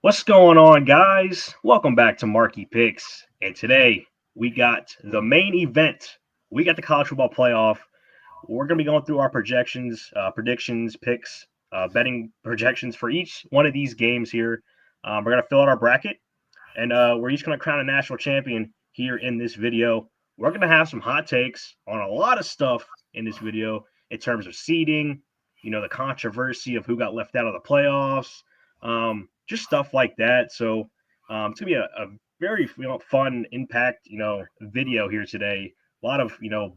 What's going on, guys? Welcome back to Marquee Picks. And today we got the main event. We got the college football playoff. We're going to be going through our projections, predictions, picks, betting projections for each one of these games here. We're going to fill out our bracket, and we're each going to crown a national champion here in this video. We're going to have some hot takes on a lot of stuff in this video in terms of seeding, the controversy of who got left out of the playoffs, just stuff like that. So it's gonna be a very fun impact video here today. A lot of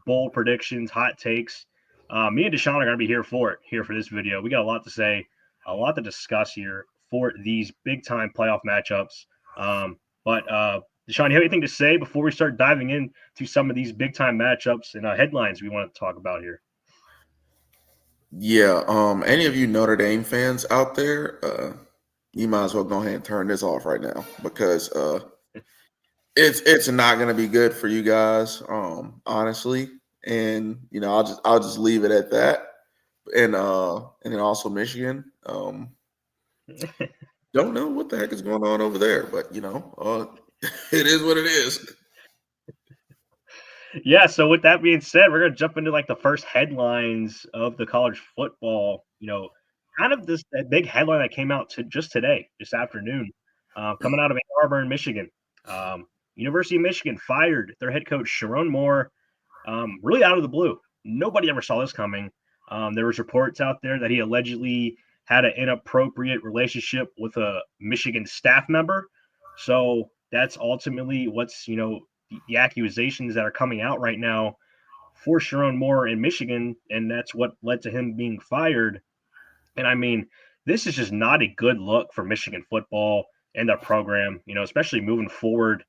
bold predictions, hot takes. Me and Deshaun are gonna be here for this video. We got a lot to say, a lot to discuss here for these big time playoff matchups. But Deshaun, you have anything to say before we start diving into some of these big time matchups and headlines we want to talk about here? Yeah, any of you Notre Dame fans out there, you might as well go ahead and turn this off right now because it's not going to be good for you guys, honestly. And I'll just leave it at that. And then also Michigan, don't know what the heck is going on over there, but it is what it is. Yeah, so with that being said, we're gonna jump into like the first headlines of the college football. Kind of this that big headline that came out just today, this afternoon, coming out of Ann Arbor in Michigan. University of Michigan fired their head coach Sharon Moore, really out of the blue. Nobody ever saw this coming. There was reports out there that he allegedly had an inappropriate relationship with a Michigan staff member. So that's ultimately what's the accusations that are coming out right now for Sharon Moore in Michigan, and that's what led to him being fired. And I mean, this is just not a good look for Michigan football and their program, especially moving forward,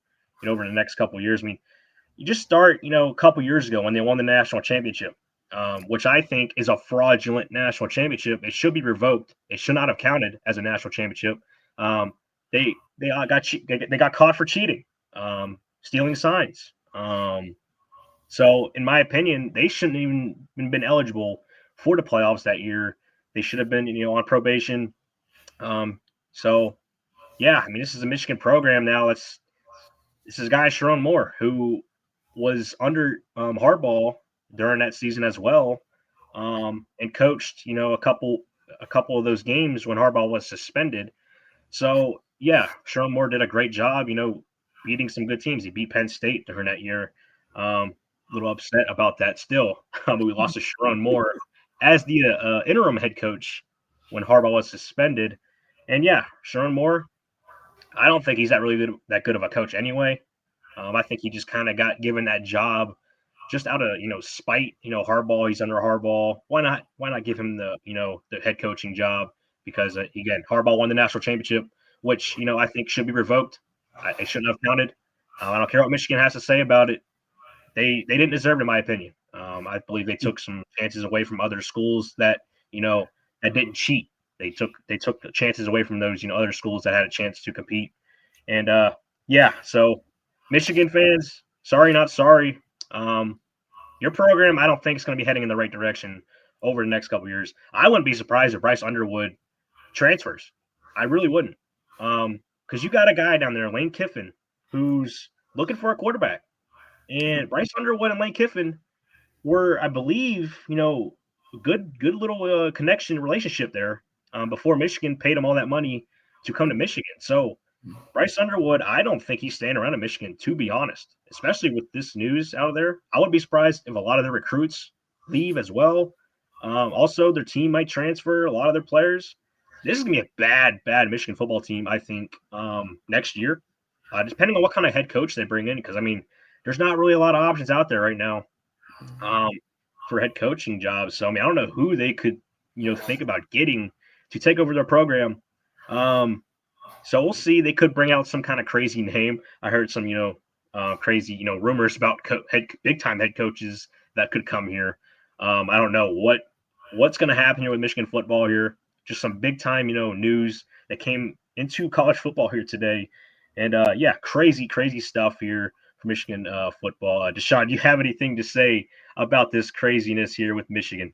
over the next couple of years. I mean, you just start, a couple years ago when they won the national championship, which I think is a fraudulent national championship. It should be revoked. It should not have counted as a national championship. They got caught for cheating, stealing signs. So in my opinion, they shouldn't even been eligible for the playoffs that year. They should have been, on probation. So yeah, I mean, this is a Michigan program now. This is a guy Sharon Moore who was under Harbaugh during that season as well, and coached a couple of those games when Harbaugh was suspended. So yeah, Sharon Moore did a great job, beating some good teams. He beat Penn State during that year. A little upset about that still, but we lost to Sharon Moore as the interim head coach when Harbaugh was suspended. And yeah, Sharon Moore, I don't think he's that good of a coach anyway. I think he just kind of got given that job just out of spite. Harbaugh, he's under Harbaugh. Why not give him the head coaching job? Because again, Harbaugh won the national championship, which I think should be revoked. It shouldn't have counted. I don't care what Michigan has to say about it. They didn't deserve it, in my opinion. I believe they took some chances away from other schools that that didn't cheat. They took the chances away from those other schools that had a chance to compete. And yeah, so Michigan fans, sorry not sorry. Your program, I don't think it's going to be heading in the right direction over the next couple of years. I wouldn't be surprised if Bryce Underwood transfers. I really wouldn't, because you got a guy down there, Lane Kiffin, who's looking for a quarterback, and Bryce Underwood and Lane Kiffin were, I believe, good little connection relationship there before Michigan paid him all that money to come to Michigan. So Bryce Underwood, I don't think he's staying around in Michigan, to be honest, especially with this news out there. I would be surprised if a lot of their recruits leave as well. Also, their team might transfer a lot of their players. This is going to be a bad Michigan football team, I think, next year, depending on what kind of head coach they bring in. Because, I mean, there's not really a lot of options out there right now for head coaching jobs. So, I mean, I don't know who they could, think about getting to take over their program. So we'll see. They could bring out some kind of crazy name. I heard some, crazy, rumors about big time head coaches that could come here. I don't know what's going to happen here with Michigan football here. Just some big time, news that came into college football here today, and yeah, crazy stuff here for Michigan football. Deshaun, do you have anything to say about this craziness here with Michigan?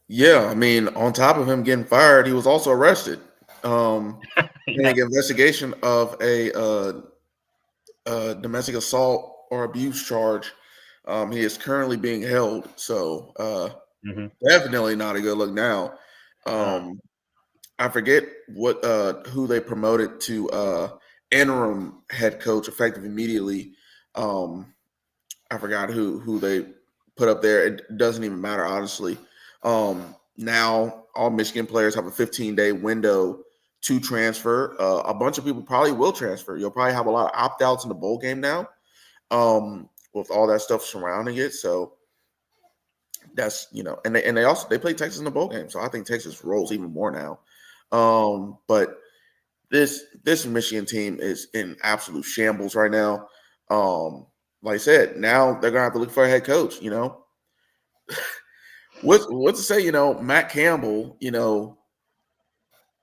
Yeah, I mean, on top of him getting fired, he was also arrested. Pending Yeah. investigation of a domestic assault or abuse charge. He is currently being held, so Hmm. definitely not a good look now. Um, I forget what who they promoted to interim head coach effective immediately. Um, I forgot who they put up there. It doesn't even matter, honestly. Now all Michigan players have a 15-day window to transfer. A bunch of people probably will transfer. You'll probably have a lot of opt-outs in the bowl game now, with all that stuff surrounding it. So that's and they also they play Texas in the bowl game. So I think Texas rolls even more now. But this Michigan team is in absolute shambles right now. Like I said, now they're gonna have to look for a head coach. What to say? Matt Campbell,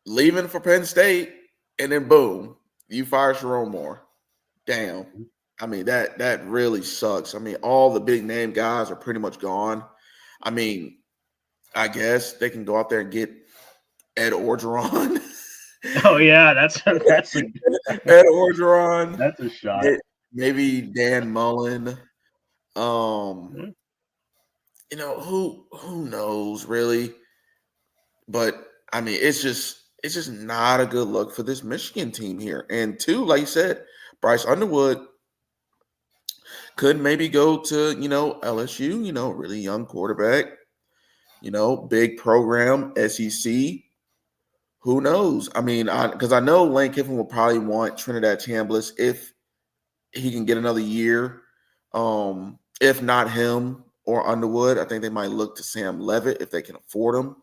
leaving for Penn State, and then boom, you fire Sharon Moore. Damn. I mean that really sucks. I mean, all the big name guys are pretty much gone. I mean, I guess they can go out there and get Ed Orgeron. Oh yeah, that's a Ed Orgeron. that's a shot. Maybe Dan Mullen. Um, Mhm. who knows really, but I mean it's just not a good look for this Michigan team here. And two, like you said, Bryce Underwood could maybe go to LSU. Really young quarterback. Big program, SEC. Who knows? I mean, because I know Lane Kiffin will probably want Trinidad Chambliss if he can get another year. If not him or Underwood, I think they might look to Sam Levitt if they can afford him.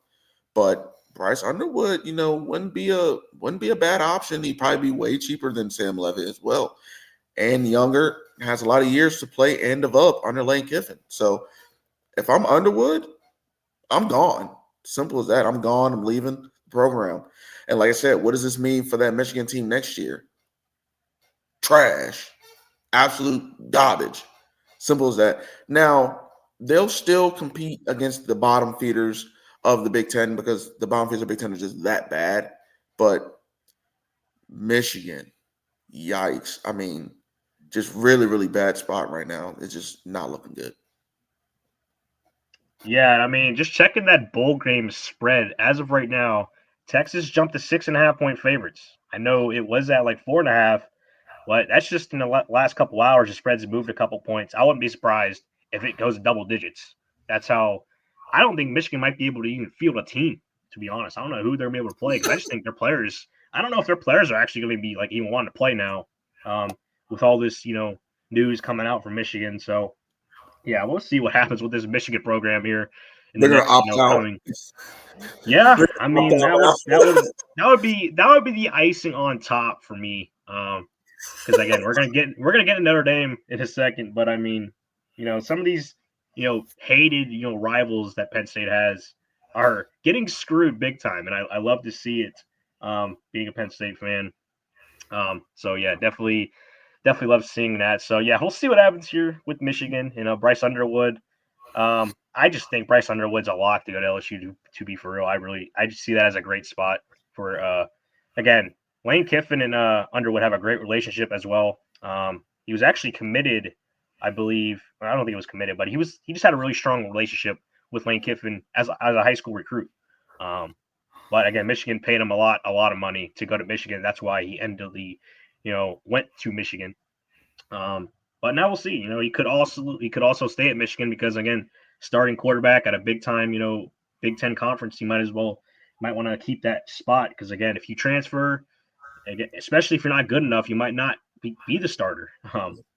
But Bryce Underwood, wouldn't be a bad option. He'd probably be way cheaper than Sam Levitt as well, and younger, has a lot of years to play and develop under Lane Kiffin. So if I'm Underwood, I'm gone. Simple as that. I'm gone. I'm leaving the program. And like I said, what does this mean for that Michigan team next year? Trash. Absolute garbage. Simple as that. Now, they'll still compete against the bottom feeders of the Big Ten because the bottom feeders of the Big Ten are just that bad. But Michigan, yikes. I mean, just really, really bad spot right now. It's just not looking good. Yeah, I mean, just checking that bowl game spread as of right now, Texas jumped to 6.5 point favorites. I know it was at like 4.5, but that's just in the last couple hours. The spreads have moved a couple points. I wouldn't be surprised if it goes double digits. That's how. I don't think Michigan might be able to even field a team. To be honest, I don't know who they're gonna be able to play because I just think their players. I don't know if their players are actually going to be like even wanting to play now, with all this news coming out from Michigan. So yeah, we'll see what happens with this Michigan program here in the They're going to next opt out. coming. Yeah, They're I gonna mean opt out that would be the icing on top for me. Because again, we're gonna get to Notre Dame in a second, but I mean, some of these hated rivals that Penn State has are getting screwed big time, and I love to see it. Being a Penn State fan, so yeah, definitely love seeing that. So yeah, we'll see what happens here with Michigan. Bryce Underwood. I just think Bryce Underwood's a lock to go to LSU. To be for real, I just see that as a great spot for again, Lane Kiffin and Underwood have a great relationship as well. He was actually committed, I believe. I don't think he was committed, but he just had a really strong relationship with Lane Kiffin as a high school recruit. Um, but again, Michigan paid him a lot of money to go to Michigan. That's why he ended went to Michigan. Um, but now we'll see. He could also stay at Michigan because again, starting quarterback at a big time, Big Ten conference, you might want to keep that spot because again, if you transfer, again, especially if you're not good enough, you might not be the starter.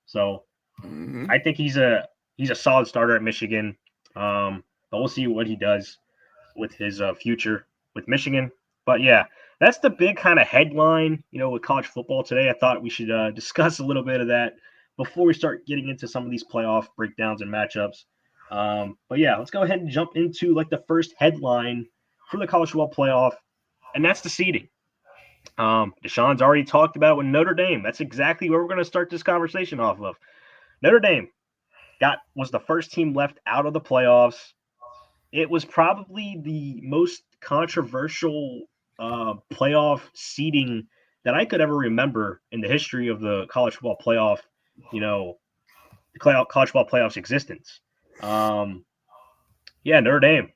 So hmm I think he's a solid starter at Michigan. But we'll see what he does with his future with Michigan. But yeah, that's the big kind of headline, with college football today. I thought we should discuss a little bit of that before we start getting into some of these playoff breakdowns and matchups. But yeah, let's go ahead and jump into like the first headline for the college football playoff, and that's the seeding. Deshaun's already talked about it with Notre Dame. That's exactly where we're going to start this conversation off of. Notre Dame was the first team left out of the playoffs. It was probably the most controversial playoff seeding that I could ever remember in the history of the college football playoff, you know, the college football playoffs existence. Um, yeah, Notre Dame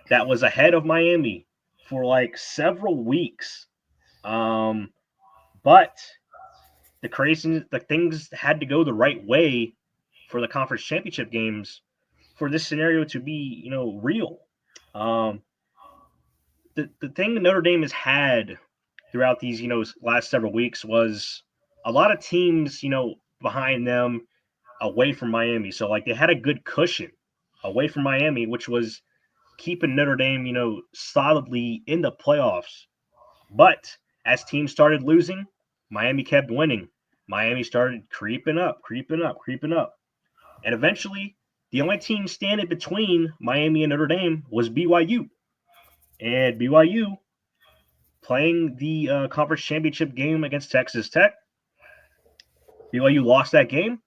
that was ahead of Miami for like several weeks. Um, but the things had to go the right way for the conference championship games for this scenario to be, real. Um, the thing that Notre Dame has had throughout these, last several weeks was a lot of teams, behind them away from Miami. So like they had a good cushion away from Miami, which was keeping Notre Dame, solidly in the playoffs. But as teams started losing, Miami kept winning. Miami started creeping up, creeping up, creeping up. And eventually, the only team standing between Miami and Notre Dame was BYU. And BYU playing the conference championship game against Texas Tech. BYU lost that game,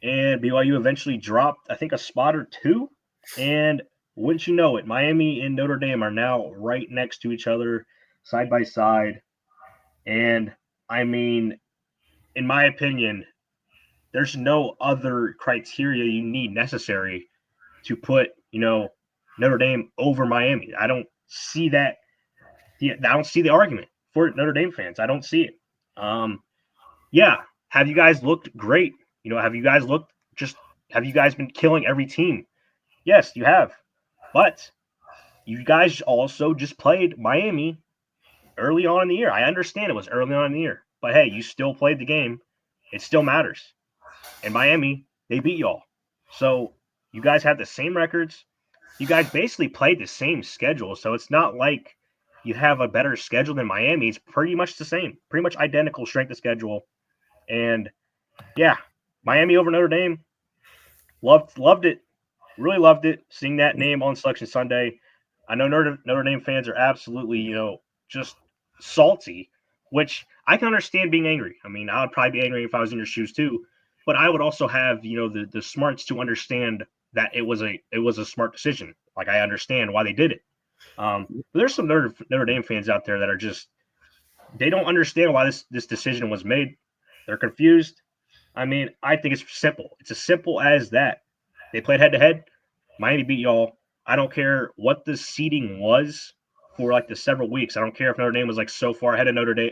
and BYU eventually dropped, I think, a spot or two. And wouldn't you know it, Miami and Notre Dame are now right next to each other, side by side. And I mean, in my opinion, there's no other criteria you need necessary to put, Notre Dame over Miami. I don't see that. Yeah, I don't see the argument for Notre Dame fans. I don't see it. Um, yeah, have you guys looked great? Have you guys looked just? Have you guys been killing every team? Yes, you have. But you guys also just played Miami early on in the year. I understand it was early on in the year, but hey, you still played the game. It still matters. And Miami, they beat y'all. So you guys have the same records. You guys basically played the same schedule. So it's not like you have a better schedule than Miami. It's pretty much the same, pretty much identical strength of schedule. And yeah, Miami over Notre Dame. Loved it. Really loved it. Seeing that name on Selection Sunday. I know Notre Dame fans are absolutely, just salty, which I can understand being angry. I mean, I would probably be angry if I was in your shoes too, but I would also have, the smarts to understand that it was a smart decision. Like I understand why they did it. But there's some Notre Dame fans out there that are just they don't understand why this decision was made. They're confused. I mean, I think it's simple. It's as simple as that. They played head to head. Miami beat y'all. I don't care what the seeding was for like the several weeks. I don't care if Notre Dame was like so far ahead of Notre Dame.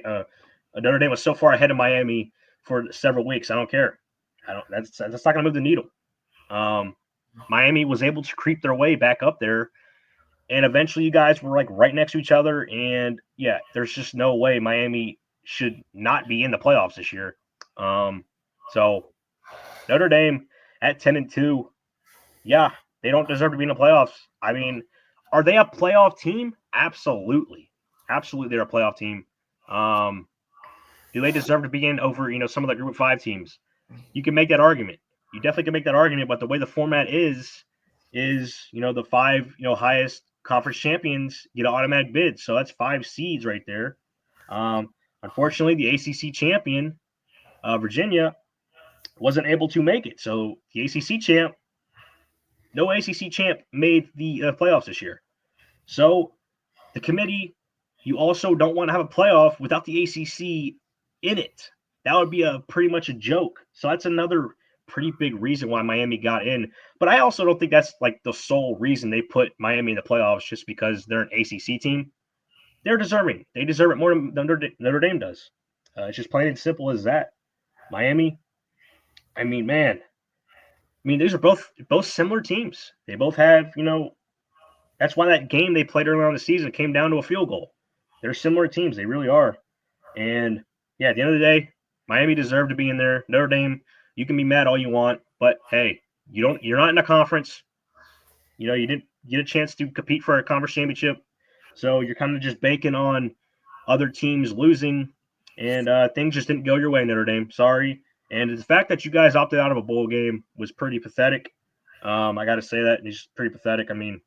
Notre Dame was so far ahead of Miami for several weeks. I don't care. I don't. That's not going to move the needle. Um, Miami was able to creep their way back up there, and eventually you guys were like right next to each other. And yeah, there's just no way Miami should not be in the playoffs this year. So Notre Dame at 10-2, yeah, they don't deserve to be in the playoffs. I mean, are they a playoff team? Absolutely, absolutely, they're a playoff team. Um, do they deserve to be in over some of the Group of Five teams? You can make that argument. You definitely can make that argument. But the way the format is the five highest conference champions get an automatic bid. So that's five seeds right there. Unfortunately, the ACC champion, Virginia, wasn't able to make it. So the ACC champ, no ACC champ made the playoffs this year. So the committee, you also don't want to have a playoff without the ACC in it. That would be a pretty much a joke. So that's another pretty big reason why Miami got in. But I also don't think that's like the sole reason they put Miami in the playoffs just because they're an ACC team. They're deserving. They deserve it more than Notre Dame does. It's just plain and simple as that. Miami, I mean, man, these are both similar teams. They both have, that's why that game they played early on in the season came down to a field goal. They're similar teams. They really are. And yeah, at the end of the day, Miami deserved to be in there. Notre Dame, you can be mad all you want, but hey, you're not in a conference. You didn't get a chance to compete for a conference championship. So you're kind of just banking on other teams losing, and things just didn't go your way, Notre Dame. Sorry. And the fact that you guys opted out of a bowl game was pretty pathetic. I got to say that it's pretty pathetic. I mean,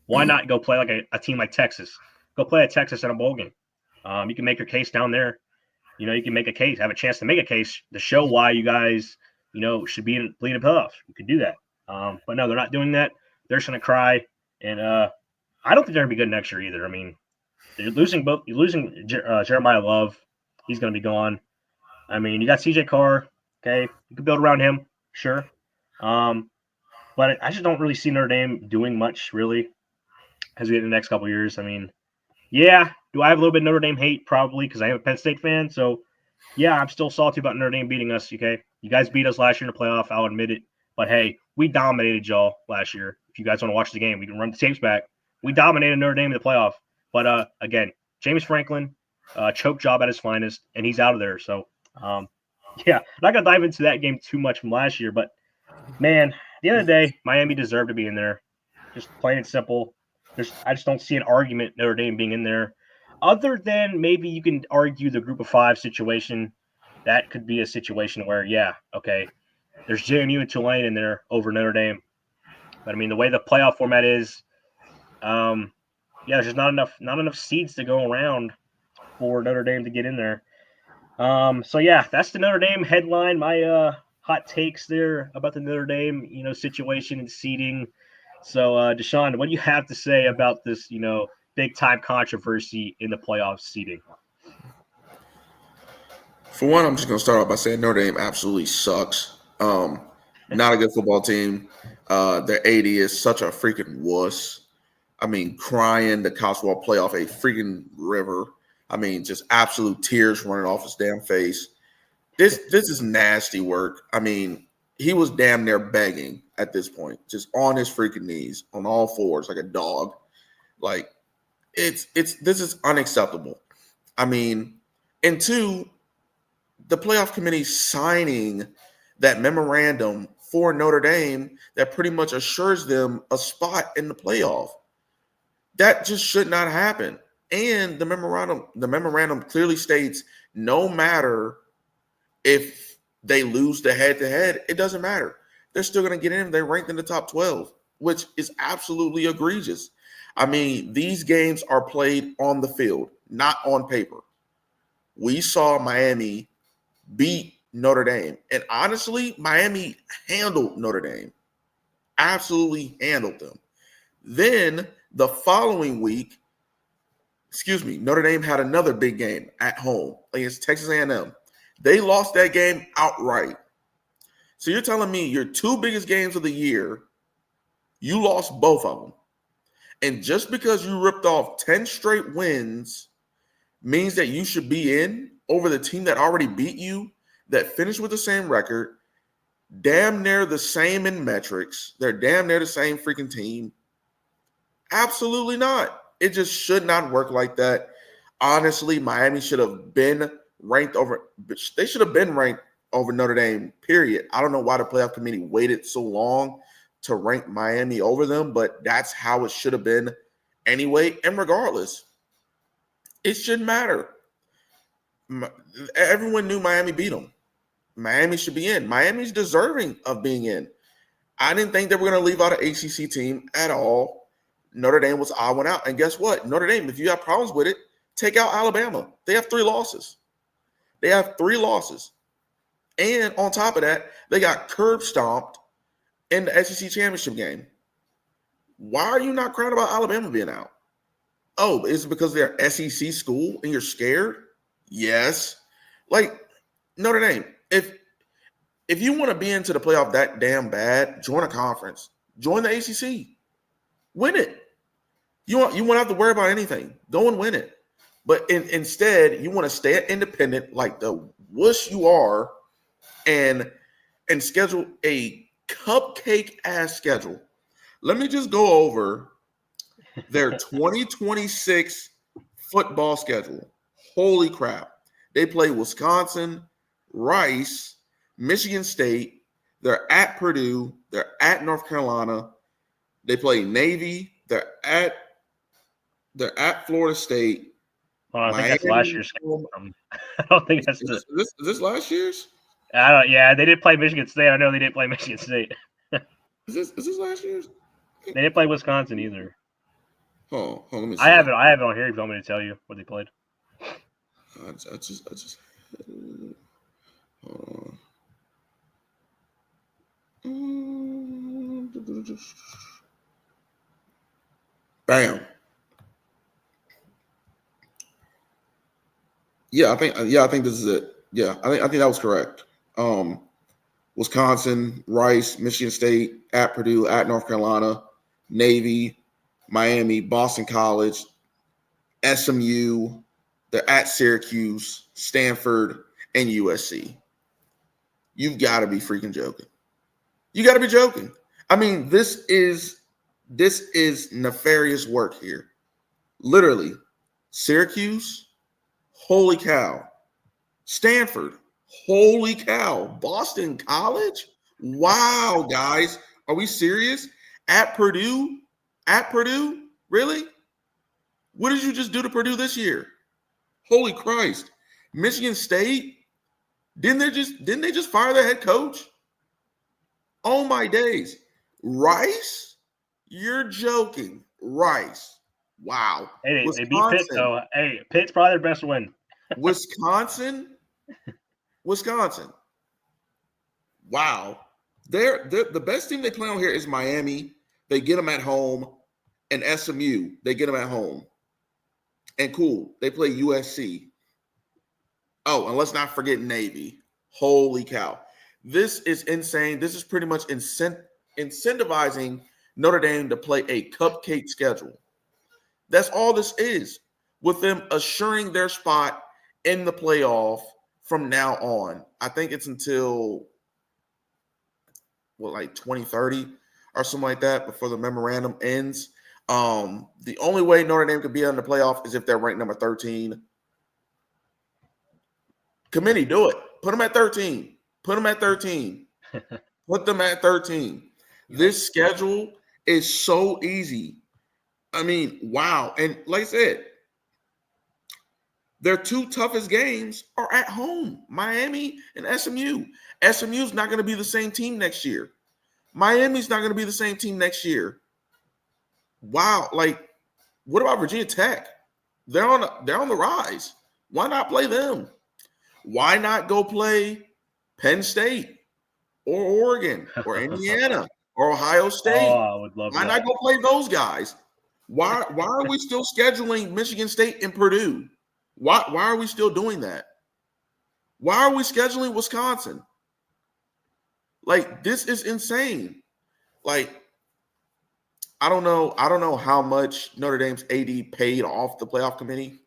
why not go play like a team like Texas? Go play at Texas in a bowl game. You can make your case down there. You can make a case, have a chance to make a case to show why you guys, should be in the playoffs. You could do that. But no, they're not doing that. They're just going to cry. And I don't think they're going to be good next year either. I mean, You're losing Jeremiah Love. He's going to be gone. I mean, you got CJ Carr. Okay, you can build around him, sure. Um, but I just don't really see Notre Dame doing much really as we get in the next couple years. I mean, yeah, do I have a little bit of Notre Dame hate? Probably because I am a Penn State fan. So yeah, I'm still salty about Notre Dame beating us. Okay, you guys beat us last year in the playoff. I'll admit it. But hey, we dominated y'all last year. If you guys want to watch the game, we can run the tapes back. We dominated Notre Dame in the playoff. But again, James Franklin, choke job at his finest, and he's out of there. So yeah, I'm not gonna dive into that game too much from last year. But man, at the end of the day, Miami deserved to be in there. Just plain and simple. I just don't see an argument Notre Dame being in there, other than maybe you can argue the Group of Five situation. That could be a situation where, yeah, okay, there's JMU and Tulane in there over Notre Dame. But I mean, the way the playoff format is, yeah, there's just not enough seeds to go around for Notre Dame to get in there. So yeah, that's the Notre Dame headline. My hot takes there about the Notre Dame, situation and seeding. So Deshaun, what do you have to say about this, big time controversy in the playoff seeding? For one, I'm just gonna start off by saying Notre Dame absolutely sucks. Not a good football team. Their AD is such a freaking wuss. I mean, crying the college football playoff a freaking river. I mean, just absolute tears running off his damn face. This is nasty work. I mean, he was damn near begging at this point, just on his freaking knees, on all fours, like a dog. Like it's this is unacceptable. I mean, and two, the playoff committee signing that memorandum for Notre Dame that pretty much assures them a spot in the playoff. That just should not happen. And the memorandum clearly states no matter if they lose the head to head, it doesn't matter. They're still going to get in. They're ranked in the top 12, which is absolutely egregious. I mean, these games are played on the field, not on paper. We saw Miami beat Notre Dame. And honestly, Miami handled Notre Dame, absolutely handled them. Then the following week, Notre Dame had another big game at home against Texas A&M. They lost that game outright. So you're telling me your two biggest games of the year, you lost both of them. And just because you ripped off 10 straight wins means that you should be in over the team that already beat you, that finished with the same record, damn near the same in metrics. They're damn near the same freaking team. Absolutely not. It just should not work like that. Honestly, Miami should have been ranked over. They should have been ranked over Notre Dame, period. I don't know why the playoff committee waited so long to rank Miami over them, but that's how it should have been anyway. And regardless, it shouldn't matter. Everyone knew Miami beat them. Miami should be in. Miami's deserving of being in. I didn't think they were going to leave out an ACC team at all. Notre Dame was odd one out. And guess what? Notre Dame, if you have problems with it, take out Alabama. They have 3 losses. They have 3 losses. And on top of that, they got curb stomped in the SEC championship game. Why are you not crying about Alabama being out? Oh, is it because they're SEC school and you're scared? Yes. Like Notre Dame, if you want to be into the playoff that damn bad, join a conference. Join the ACC. Win it. You won't have to worry about anything. Go and win it. But instead, you want to stay independent like the wuss you are and schedule a cupcake ass schedule. Let me just go over their 2026 football schedule. Holy crap. They play Wisconsin, Rice, Michigan State. They're at Purdue. They're at North Carolina. They play Navy. They're at Florida State. Well, I think that's last Miami. year's. I don't think that's the. Is this last year's? I don't. Yeah, they did play Michigan State. I know they didn't play Michigan State. Is this last year's? They didn't play Wisconsin either. Let me I see. have it. I have it on here. If you want me to tell you what they played. I just bam. I think this is it. Yeah, I think that was correct. Wisconsin, Rice, Michigan State, at Purdue, at North Carolina, Navy, Miami, Boston College, SMU, they're at Syracuse, Stanford, and USC. You've got to be freaking joking. You got to be joking. I mean, this is nefarious work here. Literally, Syracuse, holy cow. Stanford, holy cow. Boston College, wow, guys. Are we serious? At Purdue, really? What did you just do to Purdue this year? Holy Christ. Michigan State, didn't they just fire their head coach? Oh my days. Rice? You're joking. Rice. Wow. Hey, they beat Pitt Wisconsin. though. Hey, Pitt's probably their best win. Wisconsin. Wisconsin. Wow. They're the best team they play on here is Miami. They get them at home. And SMU, they get them at home. And cool, they play USC. Oh, and let's not forget Navy. Holy cow. This is insane. This is pretty much incentivizing Notre Dame to play a cupcake schedule. That's all this is, with them assuring their spot in the playoff from now on. I think it's until like 2030 or something like that before the memorandum ends. The only way Notre Dame could be in the playoff is if they're ranked number 13. Committee, do it. Put them at 13. Put them at 13. Put them at 13. This schedule is so easy. I mean, wow. And like I said, their two toughest games are at home, Miami and SMU. SMU's not going to be the same team next year. Miami's not going to be the same team next year. Wow. Like, what about Virginia Tech? They're on the rise. Why not play them? Why not go play Penn State or Oregon or Indiana or Ohio State? Oh, I would love Why that. not go play those guys? Why are we still scheduling Michigan State and Purdue? Why are we still doing that? Why are we scheduling Wisconsin? Like, this is insane. Like, I don't know how much Notre Dame's AD paid off the playoff committee.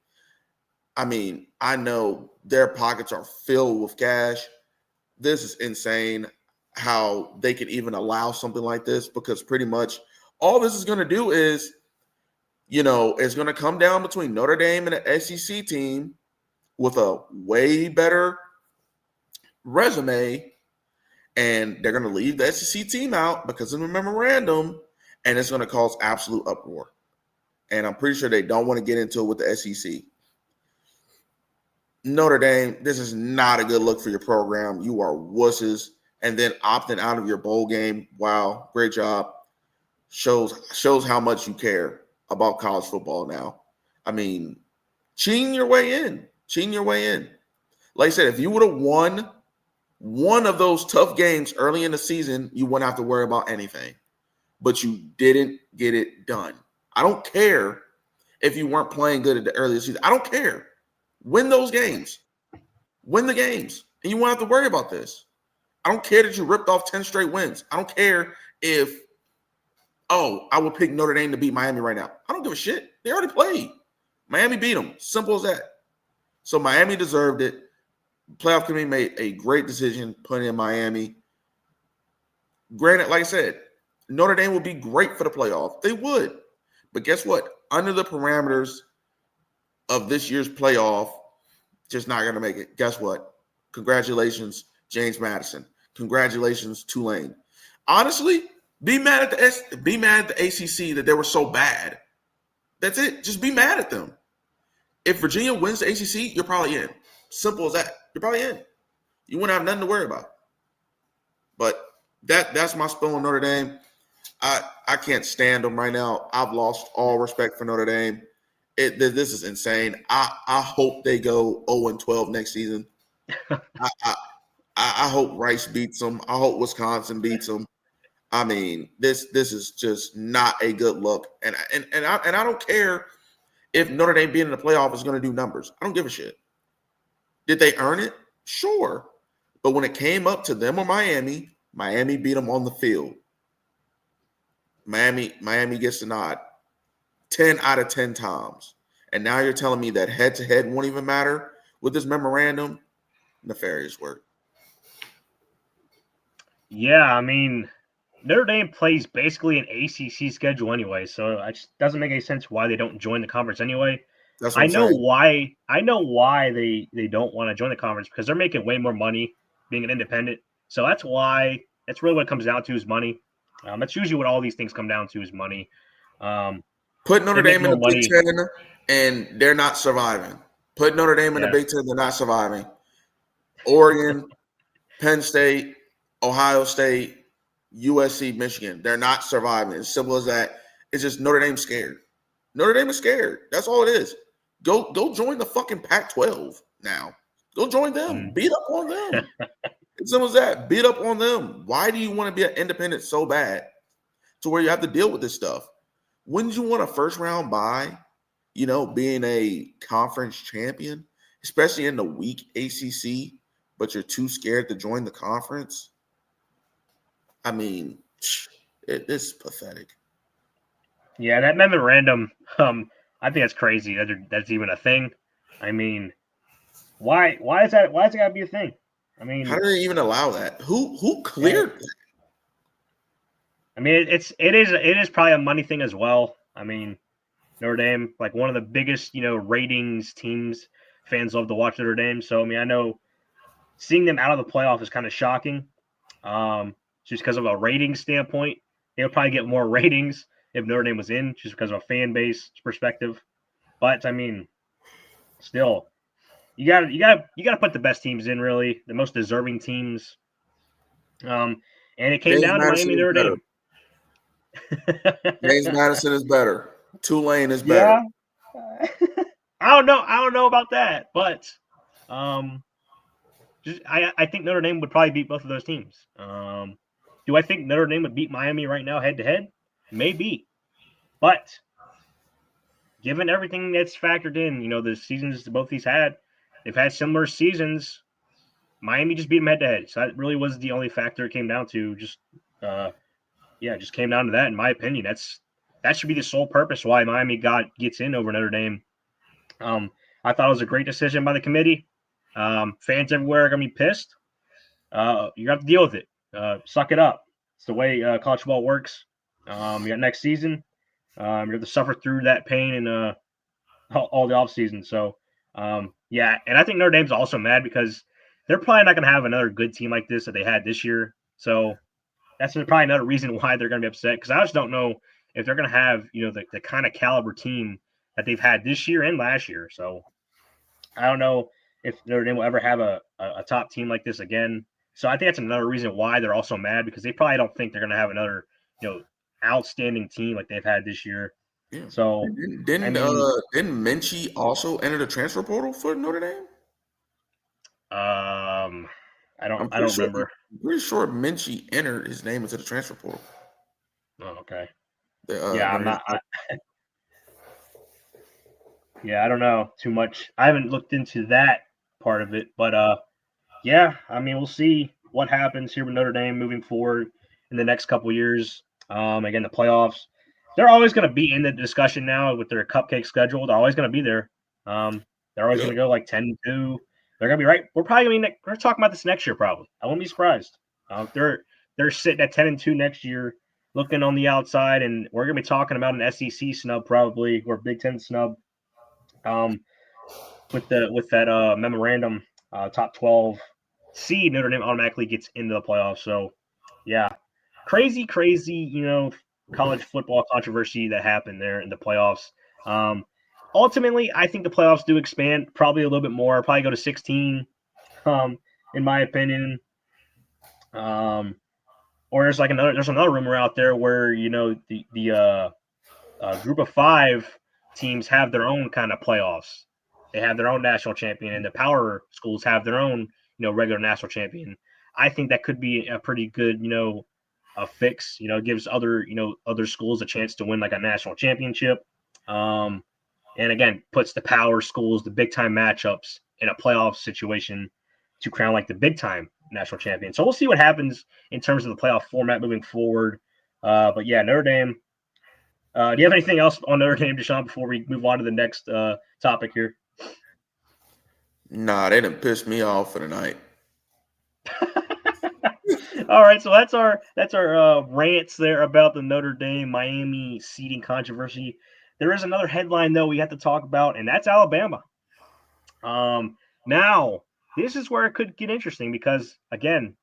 I mean, I know their pockets are filled with cash. This is insane how they could even allow something like this, because pretty much all this is going to do is, it's going to come down between Notre Dame and an SEC team with a way better resume, and they're going to leave the SEC team out because of the memorandum, and it's going to cause absolute uproar. And I'm pretty sure they don't want to get into it with the SEC. Notre Dame, this is not a good look for your program. You are wusses. And then opting out of your bowl game. Wow, great job. Shows how much you care about college football now. I mean, cheating your way in. Like I said, if you would have won one of those tough games early in the season, you wouldn't have to worry about anything. But you didn't get it done. I don't care if you weren't playing good at the early season. I don't care. Win those games. Win the games. And you won't have to worry about this. I don't care that you ripped off 10 straight wins. I don't care if, I would pick Notre Dame to beat Miami right now. I don't give a shit. They already played. Miami beat them. Simple as that. So Miami deserved it. Playoff committee made a great decision putting in Miami. Granted, like I said, Notre Dame would be great for the playoff. They would. But guess what? Under the parameters of this year's playoff, just not going to make it. Guess what? Congratulations, James Madison. Congratulations, Tulane. Honestly, be mad at the ACC that they were so bad. That's it. Just be mad at them. If Virginia wins the ACC, you're probably in. Simple as that. You're probably in. You wouldn't have nothing to worry about. But that's my spill on Notre Dame. I can't stand them right now. I've lost all respect for Notre Dame. This is insane. I hope they go 0-12 next season. I hope Rice beats them. I hope Wisconsin beats them. I mean, this is just not a good look. And I don't care if Notre Dame being in the playoff is going to do numbers. I don't give a shit. Did they earn it? Sure. But when it came up to them or Miami, Miami beat them on the field. Miami gets the nod 10 out of 10 times. And now you're telling me that head-to-head won't even matter with this memorandum? Nefarious work. Yeah, I mean, Notre Dame plays basically an ACC schedule anyway, so it just doesn't make any sense why they don't join the conference anyway. That's what I I'm know saying. why. I know why they don't want to join the conference because they're making way more money being an independent. So that's why. That's really what it comes down to is money. That's usually what all these things come down to is money. Um, Put Notre they make Dame in more the Big money. Ten, and they're not surviving. Put Notre Dame in the Yeah. Big Ten, they're not surviving. Oregon, Penn State, Ohio State, USC, Michigan, they're not surviving. As simple as that. It's just Notre Dame's scared. Notre Dame is scared. That's all it is. Go join the fucking Pac-12 now. Go join them. Mm. Beat up on them. As simple as that. Beat up on them. Why do you want to be an independent so bad to where you have to deal with this stuff? Wouldn't you want a first round bye? Being a conference champion, especially in the weak ACC, but you're too scared to join the conference. I mean, it's pathetic. Yeah, that memorandum. I think that's crazy. That's even a thing. I mean, why? Why is that? Why is it gotta be a thing? I How mean, do they even allow that? Who eh, cleared that? I mean, it is probably a money thing as well. I mean, Notre Dame, like one of the biggest ratings teams. Fans love to watch Notre Dame. So I mean, I know seeing them out of the playoff is kind of shocking. Just because of a rating standpoint, they'll probably get more ratings if Notre Dame was in, just because of a fan base perspective. But I mean, still, you gotta put the best teams in, really, the most deserving teams. And it came James down to Madison Miami is Notre better. Dame. James Madison is better. Tulane is better. Yeah, I don't know about that, but um, I think Notre Dame would probably beat both of those teams. Do I think Notre Dame would beat Miami right now head to head? Maybe, but given everything that's factored in, the seasons both these they've had similar seasons. Miami just beat them head to head, so that really was the only factor it came down to. Uh, just came down to that. In my opinion, that should be the sole purpose why Miami gets in over Notre Dame. I thought it was a great decision by the committee. Fans everywhere are gonna be pissed. You have to deal with it. Suck it up. It's the way college football works. You got next season. You have to suffer through that pain and all the off season. So yeah, and I think Notre Dame's also mad because they're probably not going to have another good team like this that they had this year. So that's probably another reason why they're going to be upset because I just don't know if they're going to have the kind of caliber team that they've had this year and last year. So I don't know if Notre Dame will ever have a top team like this again. So I think that's another reason why they're also mad because they probably don't think they're going to have another outstanding team like they've had this year. Yeah. So I mean, Didn't Minchie also enter the transfer portal for Notre Dame? I don't remember. I'm pretty sure Minchie entered his name into the transfer portal. Oh, okay. The Yeah, I'm Notre Dame. not. Yeah, I don't know too much. I haven't looked into that part of it, but yeah, I mean, we'll see what happens here with Notre Dame moving forward in the next couple years. Again, the playoffs, they're always going to be in the discussion now with their cupcake schedule. They're always going to be there. They're always Yep. going to go like 10-2. They're going to be right. We're probably going to be. We're talking about this next year, probably. I wouldn't be surprised. They're sitting at 10-2 next year, looking on the outside, and we're going to be talking about an SEC snub probably or Big Ten snub. Um, with that memorandum, top 12 seed, Notre Dame automatically gets into the playoffs. So yeah, crazy, college football controversy that happened there in the playoffs. Ultimately, I think the playoffs do expand probably a little bit more, probably go to 16, in my opinion. Um, or there's another rumor out there where the group of five teams have their own kind of playoffs. They have their own national champion, and the power schools have their own, regular national champion. I think that could be a pretty good, a fix. It gives other schools a chance to win like a national championship. And again, puts the power schools, the big time matchups in a playoff situation to crown like the big time national champion. So we'll see what happens in terms of the playoff format moving forward. But yeah, Notre Dame. Do you have anything else on Notre Dame, Deshaun, before we move on to the next topic here? Nah, they done pissed me off for the night. All right, so that's our rants there about the Notre Dame Miami seeding controversy. There is another headline though we have to talk about, and that's Alabama. Now this is where it could get interesting because again,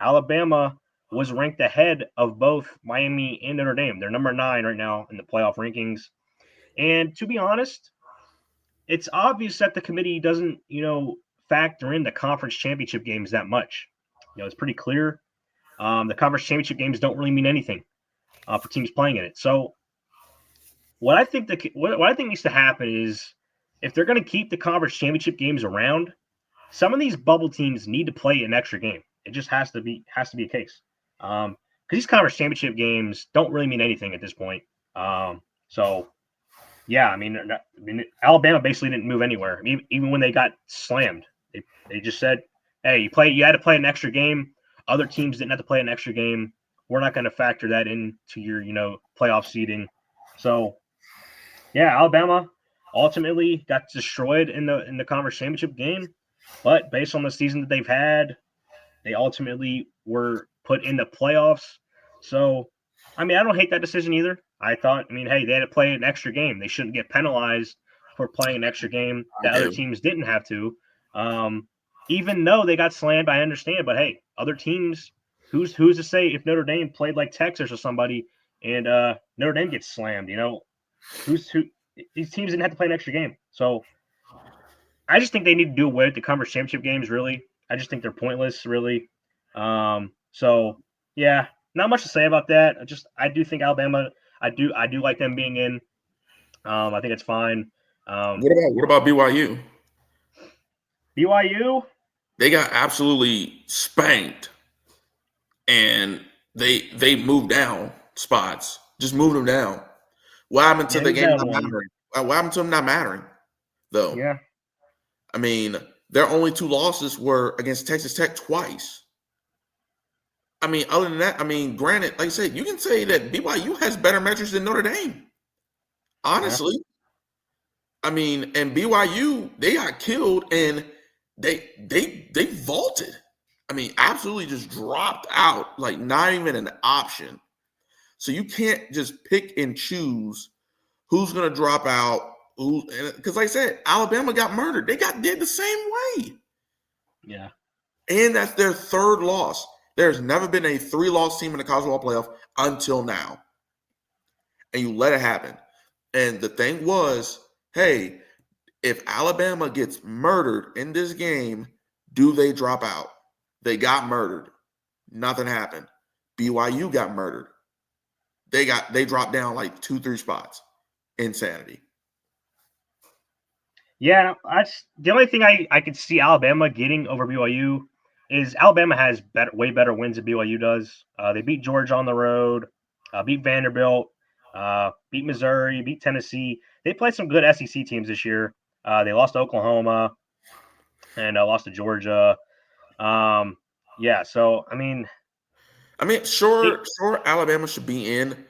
Alabama was ranked ahead of both Miami and Notre Dame. They're number 9 right now in the playoff rankings, and to be honest, it's obvious that the committee doesn't, factor in the conference championship games that much. It's pretty clear. The conference championship games don't really mean anything for teams playing in it. So what I think what I think needs to happen is if they're going to keep the conference championship games around, some of these bubble teams need to play an extra game. It just has to be a case. Because these conference championship games don't really mean anything at this point. So yeah, I mean, Alabama basically didn't move anywhere. I mean, even when they got slammed, they just said, "Hey, you had to play an extra game. Other teams didn't have to play an extra game. We're not going to factor that into your, playoff seeding." So, yeah, Alabama ultimately got destroyed in the conference championship game, but based on the season that they've had, they ultimately were put in the playoffs. So, I mean, I don't hate that decision either. I thought, hey, they had to play an extra game. They shouldn't get penalized for playing an extra game I that other do. teams didn't have to. Even though they got slammed, I understand. But hey, other teams, who's to say if Notre Dame played like Texas or somebody and Notre Dame gets slammed? Who's who? These teams didn't have to play an extra game. So I just think they need to do away with the conference championship games. Really, I just think they're pointless. Really. So yeah, not much to say about that. I do think Alabama. I do like them being in. I think it's fine. Um, What about BYU? BYU. They got absolutely spanked, and they moved down spots. Just moved them down. What happened to Yeah, the moved game down not one. mattering? What happened to them not mattering? Though, Yeah, I mean, their only 2 losses were against Texas Tech twice. I mean, other than that, I mean, granted, like I said, you can say that BYU has better metrics than Notre Dame. yeah, Honestly, I mean, and BYU they got killed and they vaulted. I mean, absolutely just dropped out, like not even an option. So you can't just pick and choose who's going to drop out. Who? Because, like I said, Alabama got murdered. They got did the same way, yeah. and that's their 3rd loss. There's never been a 3-loss team in the college football playoff until now, and you let it happen. And the thing was, hey, if Alabama gets murdered in this game, do they drop out? They got murdered. Nothing happened. BYU got murdered. They dropped down like 2-3 spots. Insanity. Yeah, the only thing I could see Alabama getting over BYU is Alabama has way better wins than BYU does. They beat Georgia on the road, beat Vanderbilt, beat Missouri, beat Tennessee. They played some good SEC teams this year. They lost to Oklahoma and lost to Georgia. Yeah, so I mean, they, sure, Alabama should be in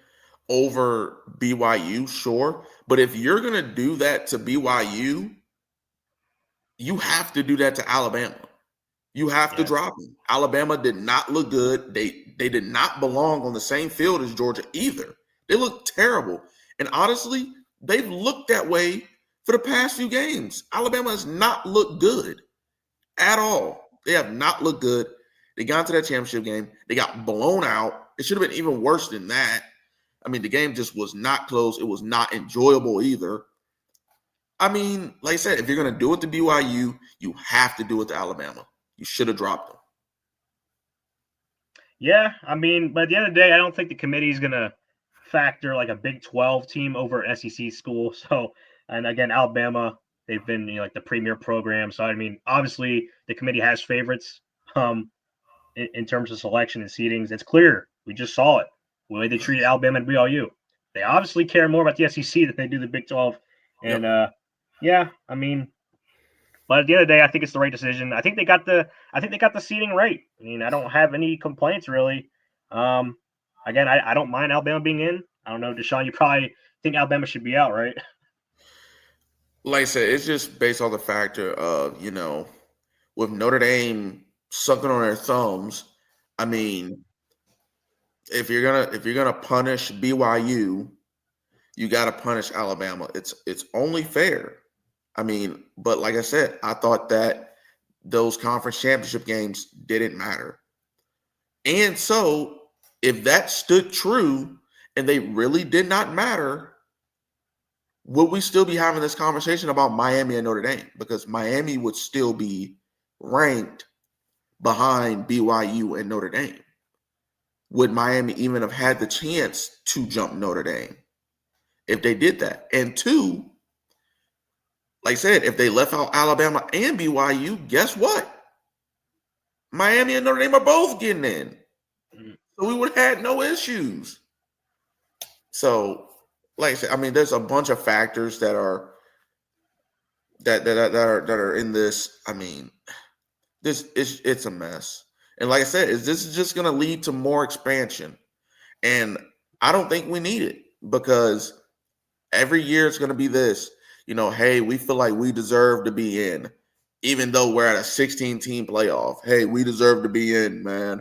over BYU, sure. But if you're gonna do that to BYU, you have to do that to Alabama. You have to yeah, drop them. Alabama did not look good. They did not belong on the same field as Georgia either. They looked terrible. And honestly, they've looked that way for the past few games. Alabama has not looked good at all. They have not looked good. They got into that championship game. They got blown out. It should have been even worse than that. I mean, the game just was not close. It was not enjoyable either. I mean, like I said, if you're going to do it to BYU, you have to do it to Alabama. You should have dropped them. yeah. But at the end of the day, I don't think the committee is gonna factor like a Big 12 team over SEC school. So, and again, Alabama, they've been like the premier program. So, obviously, the committee has favorites in terms of selection and seedings. It's clear. We just saw it the way they treated Alabama and BYU. They obviously care more about the SEC than they do the Big 12. Yep. And yeah, But at the end of the day, I think it's the right decision. I think they got the seeding right. I mean, I don't have any complaints really. Um, again, I don't mind Alabama being in. I don't know, Deshaun, you probably think Alabama should be out, right? Like I said, it's just based on the factor of, with Notre Dame sucking on their thumbs. I mean, if you're gonna punish BYU, you got to punish Alabama. It's only fair. I mean, but like I said, I thought that those conference championship games didn't matter. And so, if that stood true and they really did not matter, would we still be having this conversation about Miami and Notre Dame? Because Miami would still be ranked behind BYU and Notre Dame. Would Miami even have had the chance to jump Notre Dame if they did that? And two, like I said, if they left out Alabama and BYU, guess what? Miami and Notre Dame are both getting in. Mm. So we would have had no issues. So, like I said, I mean, there's a bunch of factors that are that are in this. I mean, it's a mess. And like I said, this is just going to lead to more expansion. And I don't think we need it because every year it's going to be this, hey, we feel like we deserve to be in, even though we're at a 16-team playoff. Hey, we deserve to be in, man.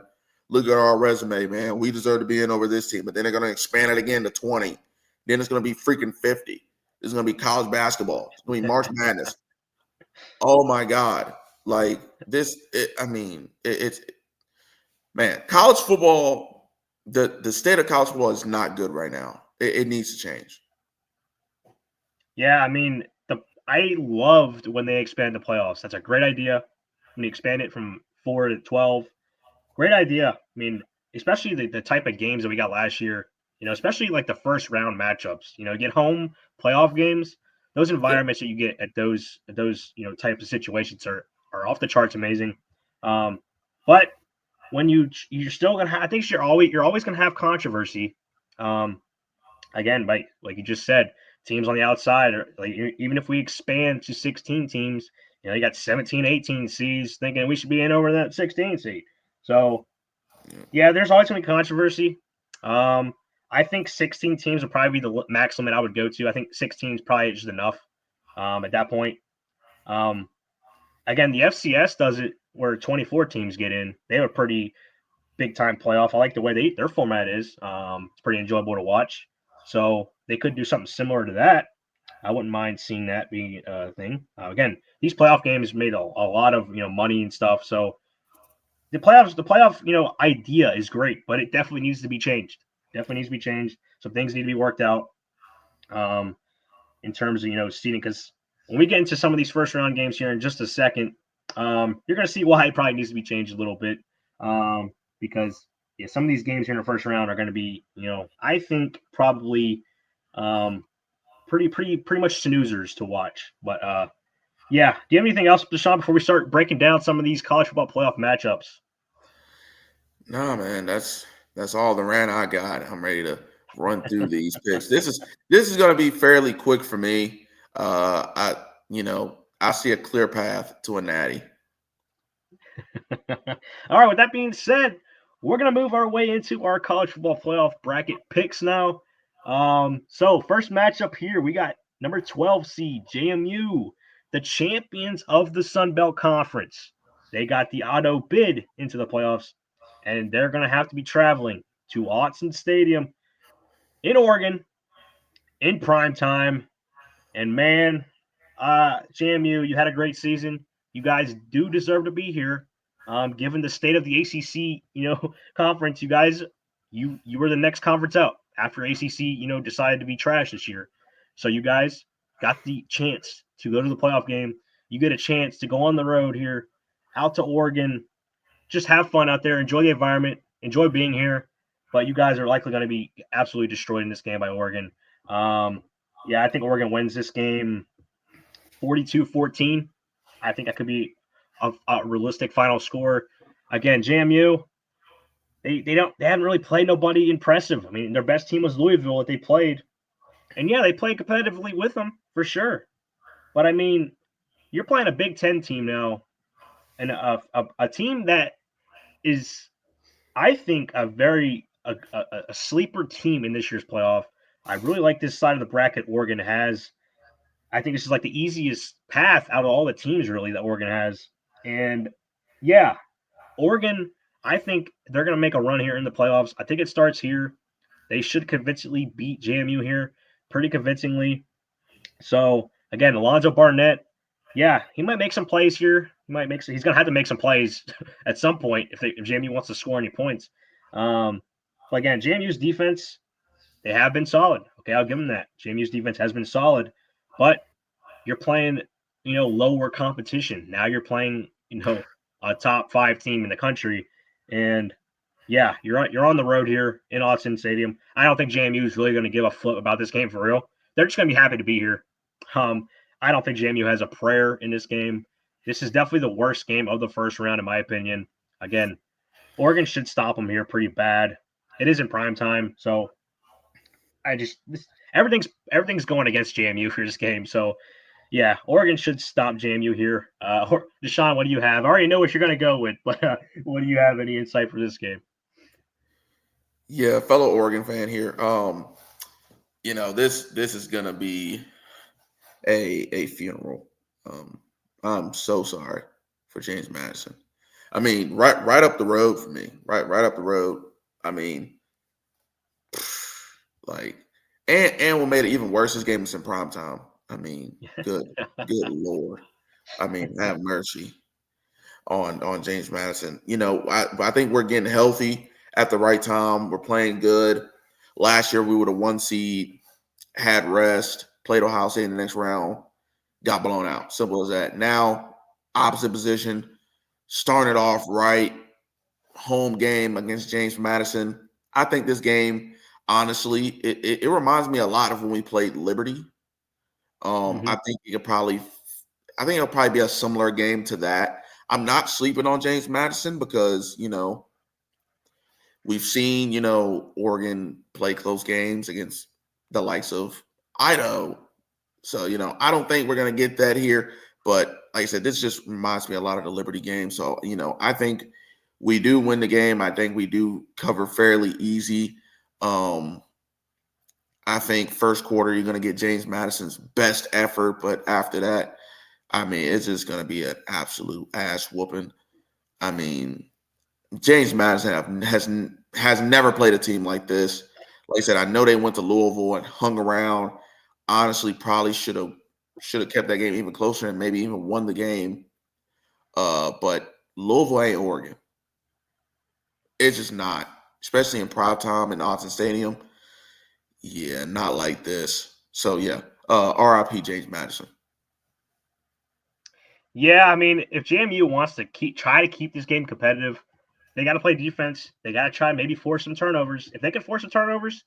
Look at our resume, man. We deserve to be in over this team. But then they're going to expand it again to 20. Then it's going to be freaking 50. It's going to be college basketball. It's going to be March Madness. Oh, my God. Like this, it's man, college football, the state of college football is not good right now. It needs to change. Yeah, I mean, I loved when they expanded the playoffs. That's a great idea. When you expand it from 4 to 12, great idea. I mean, especially the type of games that we got last year. Especially like the first round matchups. Get home playoff games. Those Yeah. environments that you get at those types of situations are off the charts amazing. But when you're still gonna have, I think you're always gonna have controversy. Um, again, like you just said, teams on the outside are like even if we expand to 16 teams, you got 17, 18 seeds thinking we should be in over that 16 seed. So yeah, there's always going to be controversy. Um, I think 16 teams would probably be the max limit I would go to. I think 16 is probably just enough at that point. Um, again, the FCS does it where 24 teams get in. They have a pretty big time playoff. I like the way their format is. It's pretty enjoyable to watch. So they could do something similar to that. I wouldn't mind seeing that being a thing. Again, these playoff games made a lot of money and stuff. So the playoff idea is great, but it definitely needs to be changed. Definitely needs to be changed. Some things need to be worked out um, in terms of seeding. Because when we get into some of these first round games here in just a second, you're going to see why it probably needs to be changed a little bit. Because yeah, some of these games here in the first round are going to be I think probably um, pretty much snoozers to watch. But yeah, do you have anything else, Deshaun, before we start breaking down some of these college football playoff matchups? No, man, that's all the rant I got. I'm ready to run through these picks. This is going to be fairly quick for me. I see a clear path to a natty. All right, with that being said, we're going to move our way into our college football playoff bracket picks now. So first matchup here, we got number 12 seed JMU, the champions of the Sun Belt Conference. They got the auto bid into the playoffs, and they're going to have to be traveling to Autzen Stadium in Oregon in prime time. And man, JMU, you had a great season. You guys do deserve to be here. Given the state of the ACC, conference, you guys, you were the next conference out after ACC, decided to be trash this year. So you guys got the chance to go to the playoff game. You get a chance to go on the road here, out to Oregon. Just have fun out there, enjoy the environment, enjoy being here. But you guys are likely going to be absolutely destroyed in this game by Oregon. Yeah, I think Oregon wins this game 42-14. I think that could be a realistic final score. Again, JMU, they haven't really played nobody impressive. I mean, their best team was Louisville that they played. And yeah, they played competitively with them for sure. But I mean, you're playing a Big Ten team now, and a team that is, I think, a sleeper team in this year's playoff. I really like this side of the bracket Oregon has. I think this is like the easiest path out of all the teams really that Oregon has. And yeah, Oregon, I think they're going to make a run here in the playoffs. I think it starts here. They should convincingly beat JMU here, pretty convincingly. So again, Alonzo Barnett, yeah, he might make some plays here. He's going to have to make some plays at some point if JMU wants to score any points. Um, but again, JMU's defense, they have been solid. Okay, I'll give them that. JMU's defense has been solid, but you're playing, lower competition. Now you're playing, a top 5 team in the country, and yeah, you're on the road here in Autzen Stadium. I don't think JMU is really going to give a flip about this game for real. They're just going to be happy to be here. I don't think JMU has a prayer in this game. This is definitely the worst game of the first round, in my opinion. Again, Oregon should stop them here pretty bad. It is in prime time, so everything's going against JMU for this game. So yeah, Oregon should stop JMU here. Deshaun, what do you have? I already know what you're going to go with, but what do you have? Any insight for this game? Yeah, fellow Oregon fan here. This is gonna be a funeral. Um, I'm so sorry for James Madison. I mean, right up the road for me. Right up the road. I mean, like, and what made it even worse, this game was in prime time. I mean, good Lord. I mean, have mercy on James Madison. I think we're getting healthy at the right time. We're playing good. Last year we were the 1 seed, had rest, played Ohio State in the next round, got blown out. Simple as that. Now, opposite position, started off right, home game against James Madison. I think this game, honestly, it reminds me a lot of when we played Liberty. Mm-hmm. I think it'll probably be a similar game to that. I'm not sleeping on James Madison because, we've seen, Oregon play close games against the likes of Idaho. So, I don't think we're going to get that here. But like I said, this just reminds me a lot of the Liberty game. So, I think we do win the game. I think we do cover fairly easy. I think first quarter, you're going to get James Madison's best effort. But after that, I mean, it's just going to be an absolute ass whooping. I mean, James Madison has never played a team like this. Like I said, I know they went to Louisville and hung around. Honestly, probably should have kept that game even closer and maybe even won the game. But Louisville ain't Oregon. It's just not, especially in prime time in Autzen Stadium. Yeah, not like this. So yeah, RIP James Madison. Yeah, I mean, if JMU wants to try to keep this game competitive, they got to play defense. They got to try maybe force some turnovers. If they can force some turnovers,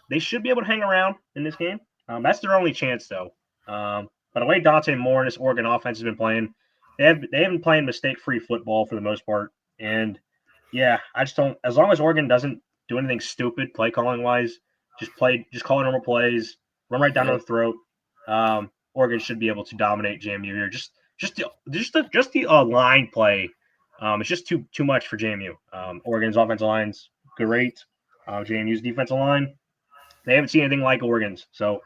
they should be able to hang around in this game. That's their only chance, though. But the way Dante Moore and this Oregon offense has been playing, they have been playing mistake-free football for the most part. And yeah, I just don't. As long as Oregon doesn't do anything stupid play calling wise, just call normal plays, run right down Yep. to the throat. Oregon should be able to dominate JMU here. Just the line play. It's just too much for JMU. Oregon's offensive line's great. JMU's defensive line, they haven't seen anything like Oregon's. So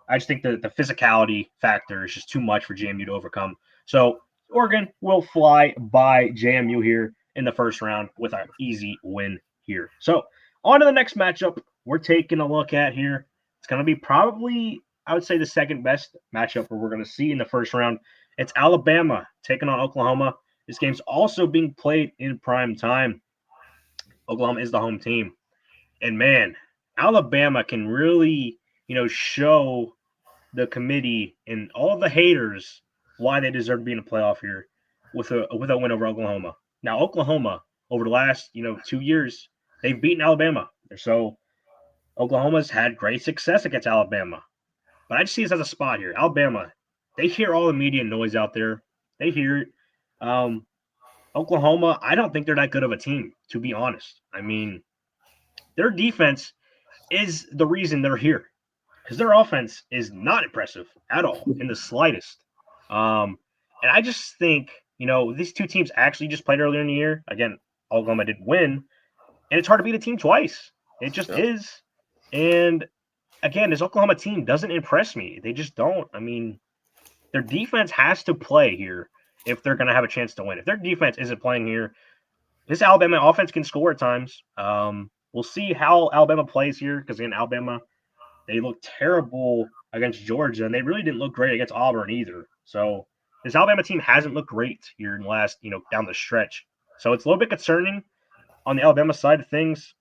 I just think the physicality factor is just too much for JMU to overcome. So Oregon will fly by JMU here in the first round with an easy win here. So on to the next matchup we're taking a look at here. It's going to be probably, I would say, the second best matchup we're going to see in the first round. It's Alabama taking on Oklahoma. This game's also being played in prime time. Oklahoma is the home team. And man, Alabama can really, show the committee and all the haters why they deserve to be in a playoff here with a win over Oklahoma. Now, Oklahoma over the last 2 years, they've beaten Alabama. So Oklahoma's had great success against Alabama. But I just see this as a spot here. Alabama, they hear all the media noise out there. They hear it. Oklahoma, I don't think they're that good of a team, to be honest. I mean, their defense is the reason they're here because their offense is not impressive at all in the slightest. Um, And I just think, these two teams actually just played earlier in the year. Again, Oklahoma did win, and it's hard to beat a team twice. It just Yep. is. And again, this Oklahoma team doesn't impress me. They just don't. I mean, their defense has to play here if they're going to have a chance to win. If their defense isn't playing here, this Alabama offense can score at times. We'll see how Alabama plays here because in Alabama they looked terrible against Georgia, and they really didn't look great against Auburn either. So this Alabama team hasn't looked great here in the last, down the stretch. So it's a little bit concerning on the Alabama side of things.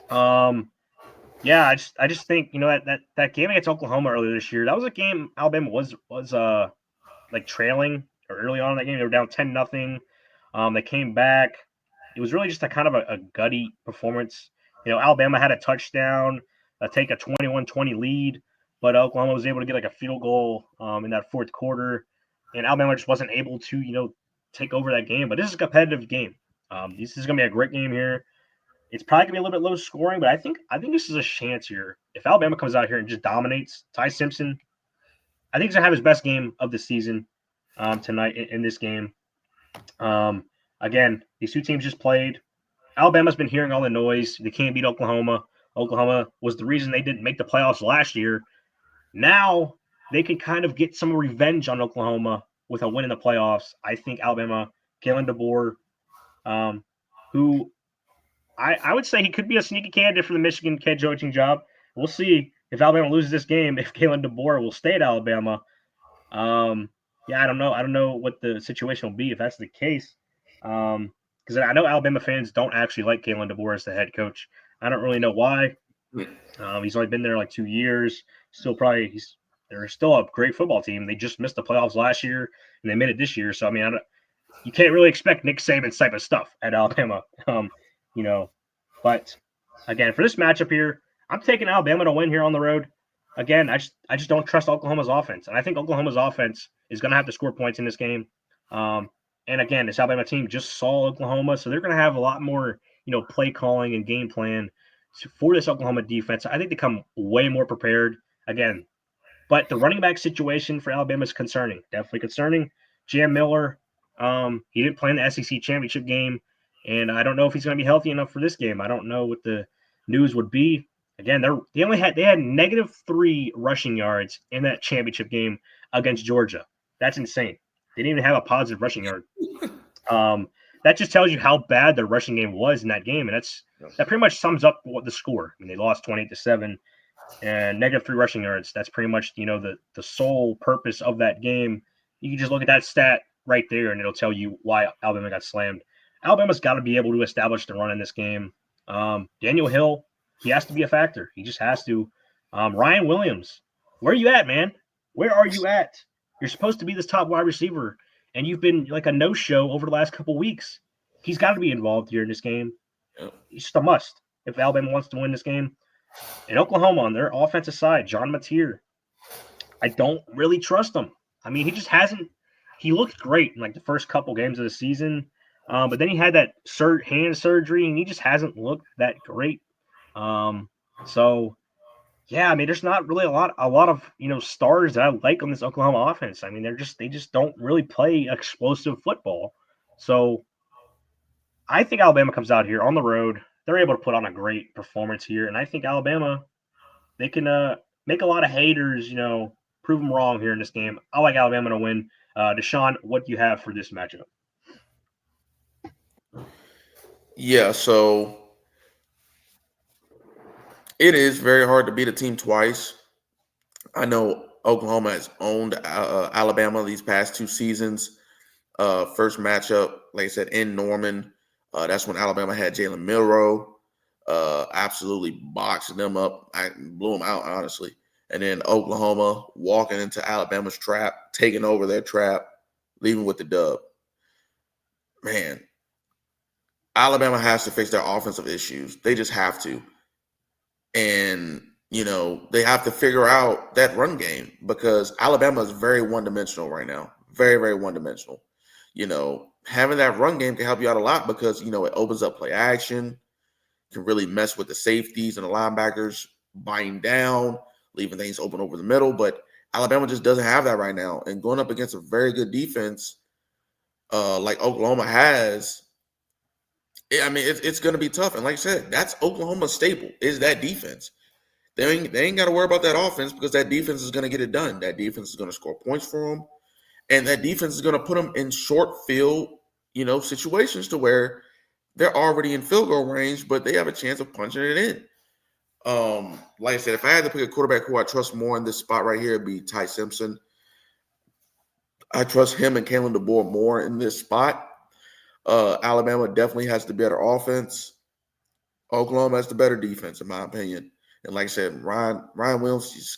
Yeah, I just think that game against Oklahoma earlier this year, that was a game Alabama was like trailing or early on in that game. They were down 10-0. They came back. It was really just a kind of a gutty performance. Alabama had a touchdown, take a 21-20 lead, but Oklahoma was able to get like a field goal in that fourth quarter, and Alabama just wasn't able to take over that game. But this is a competitive game. This is going to be a great game here. It's probably gonna be a little bit low scoring, but I think this is a chance here. If Alabama comes out here and just dominates, Ty Simpson, I think he's gonna have his best game of the season tonight in this game. Um, Again, these two teams just played. Alabama's been hearing all the noise. They can't beat Oklahoma. Oklahoma was the reason they didn't make the playoffs last year. Now they can kind of get some revenge on Oklahoma with a win in the playoffs. I think Alabama, Kalen DeBoer, who I would say he could be a sneaky candidate for the Michigan head coaching job. We'll see if Alabama loses this game, if Kalen DeBoer will stay at Alabama. Yeah, I don't know. I don't know what the situation will be if that's the case. Because I know Alabama fans don't actually like Kalen DeBoer as the head coach. I don't really know why. He's only been there like 2 years. They're still a great football team. They just missed the playoffs last year and they made it this year. So I mean, you can't really expect Nick Saban type of stuff at Alabama. You know, but again, for this matchup here, I'm taking Alabama to win here on the road. Again, I just don't trust Oklahoma's offense, and I think Oklahoma's offense is going to have to score points in this game. Um, and again, this Alabama team just saw Oklahoma, so they're going to have a lot more, play calling and game plan for this Oklahoma defense. I think they come way more prepared. Again, but the running back situation for Alabama is concerning, definitely concerning. Jam Miller, he didn't play in the SEC championship game, and I don't know if he's going to be healthy enough for this game. I don't know what the news would be. Again, they had -3 rushing yards in that championship game against Georgia. That's insane. They didn't even have a positive rushing yard. That just tells you how bad the rushing game was in that game, and that pretty much sums up what the score. I mean, they lost 28-7 and -3 rushing yards. That's pretty much the sole purpose of that game. You can just look at that stat right there, and it'll tell you why Alabama got slammed. Alabama's got to be able to establish the run in this game. Daniel Hill, he has to be a factor. He just has to. Ryan Williams, where are you at, man? Where are you at? You're supposed to be this top wide receiver, and you've been like a no-show over the last couple weeks. He's got to be involved here in this game. It's just a must if Alabama wants to win this game. And Oklahoma on their offensive side, John Mateer, I don't really trust him. I mean, he just hasn't. He looked great in like the first couple games of the season, but then he had that hand surgery, and he just hasn't looked that great. So yeah, I mean, there's not really a lot of stars that I like on this Oklahoma offense. I mean, they just don't really play explosive football. So I think Alabama comes out here on the road. They're able to put on a great performance here, and I think Alabama they can make a lot of haters, prove them wrong here in this game. I like Alabama to win. Deshaun, what do you have for this matchup? Yeah, so it is very hard to beat a team twice. I know Oklahoma has owned Alabama these past 2 seasons. First matchup, like I said, in Norman. That's when Alabama had Jalen Milroe. Absolutely boxing them up. I blew them out, honestly. And then Oklahoma walking into Alabama's trap, taking over their trap, leaving with the dub. Man, Alabama has to fix their offensive issues. They just have to. And, they have to figure out that run game because Alabama is very one-dimensional right now. Very, very one-dimensional. Having that run game can help you out a lot because, it opens up play action, can really mess with the safeties and the linebackers, biting down, leaving things open over the middle. But Alabama just doesn't have that right now. And going up against a very good defense like Oklahoma has, I mean, it's going to be tough. And like I said, that's Oklahoma's staple is that defense. They ain't got to worry about that offense because that defense is going to get it done. That defense is going to score points for them, and that defense is going to put them in short field, situations to where they're already in field goal range, but they have a chance of punching it in. Like I said, if I had to pick a quarterback who I trust more in this spot right here, it'd be Ty Simpson. I trust him and Kalen DeBoer more in this spot. Alabama definitely has the better offense. Oklahoma has the better defense, in my opinion. And like I said, Ryan Williams,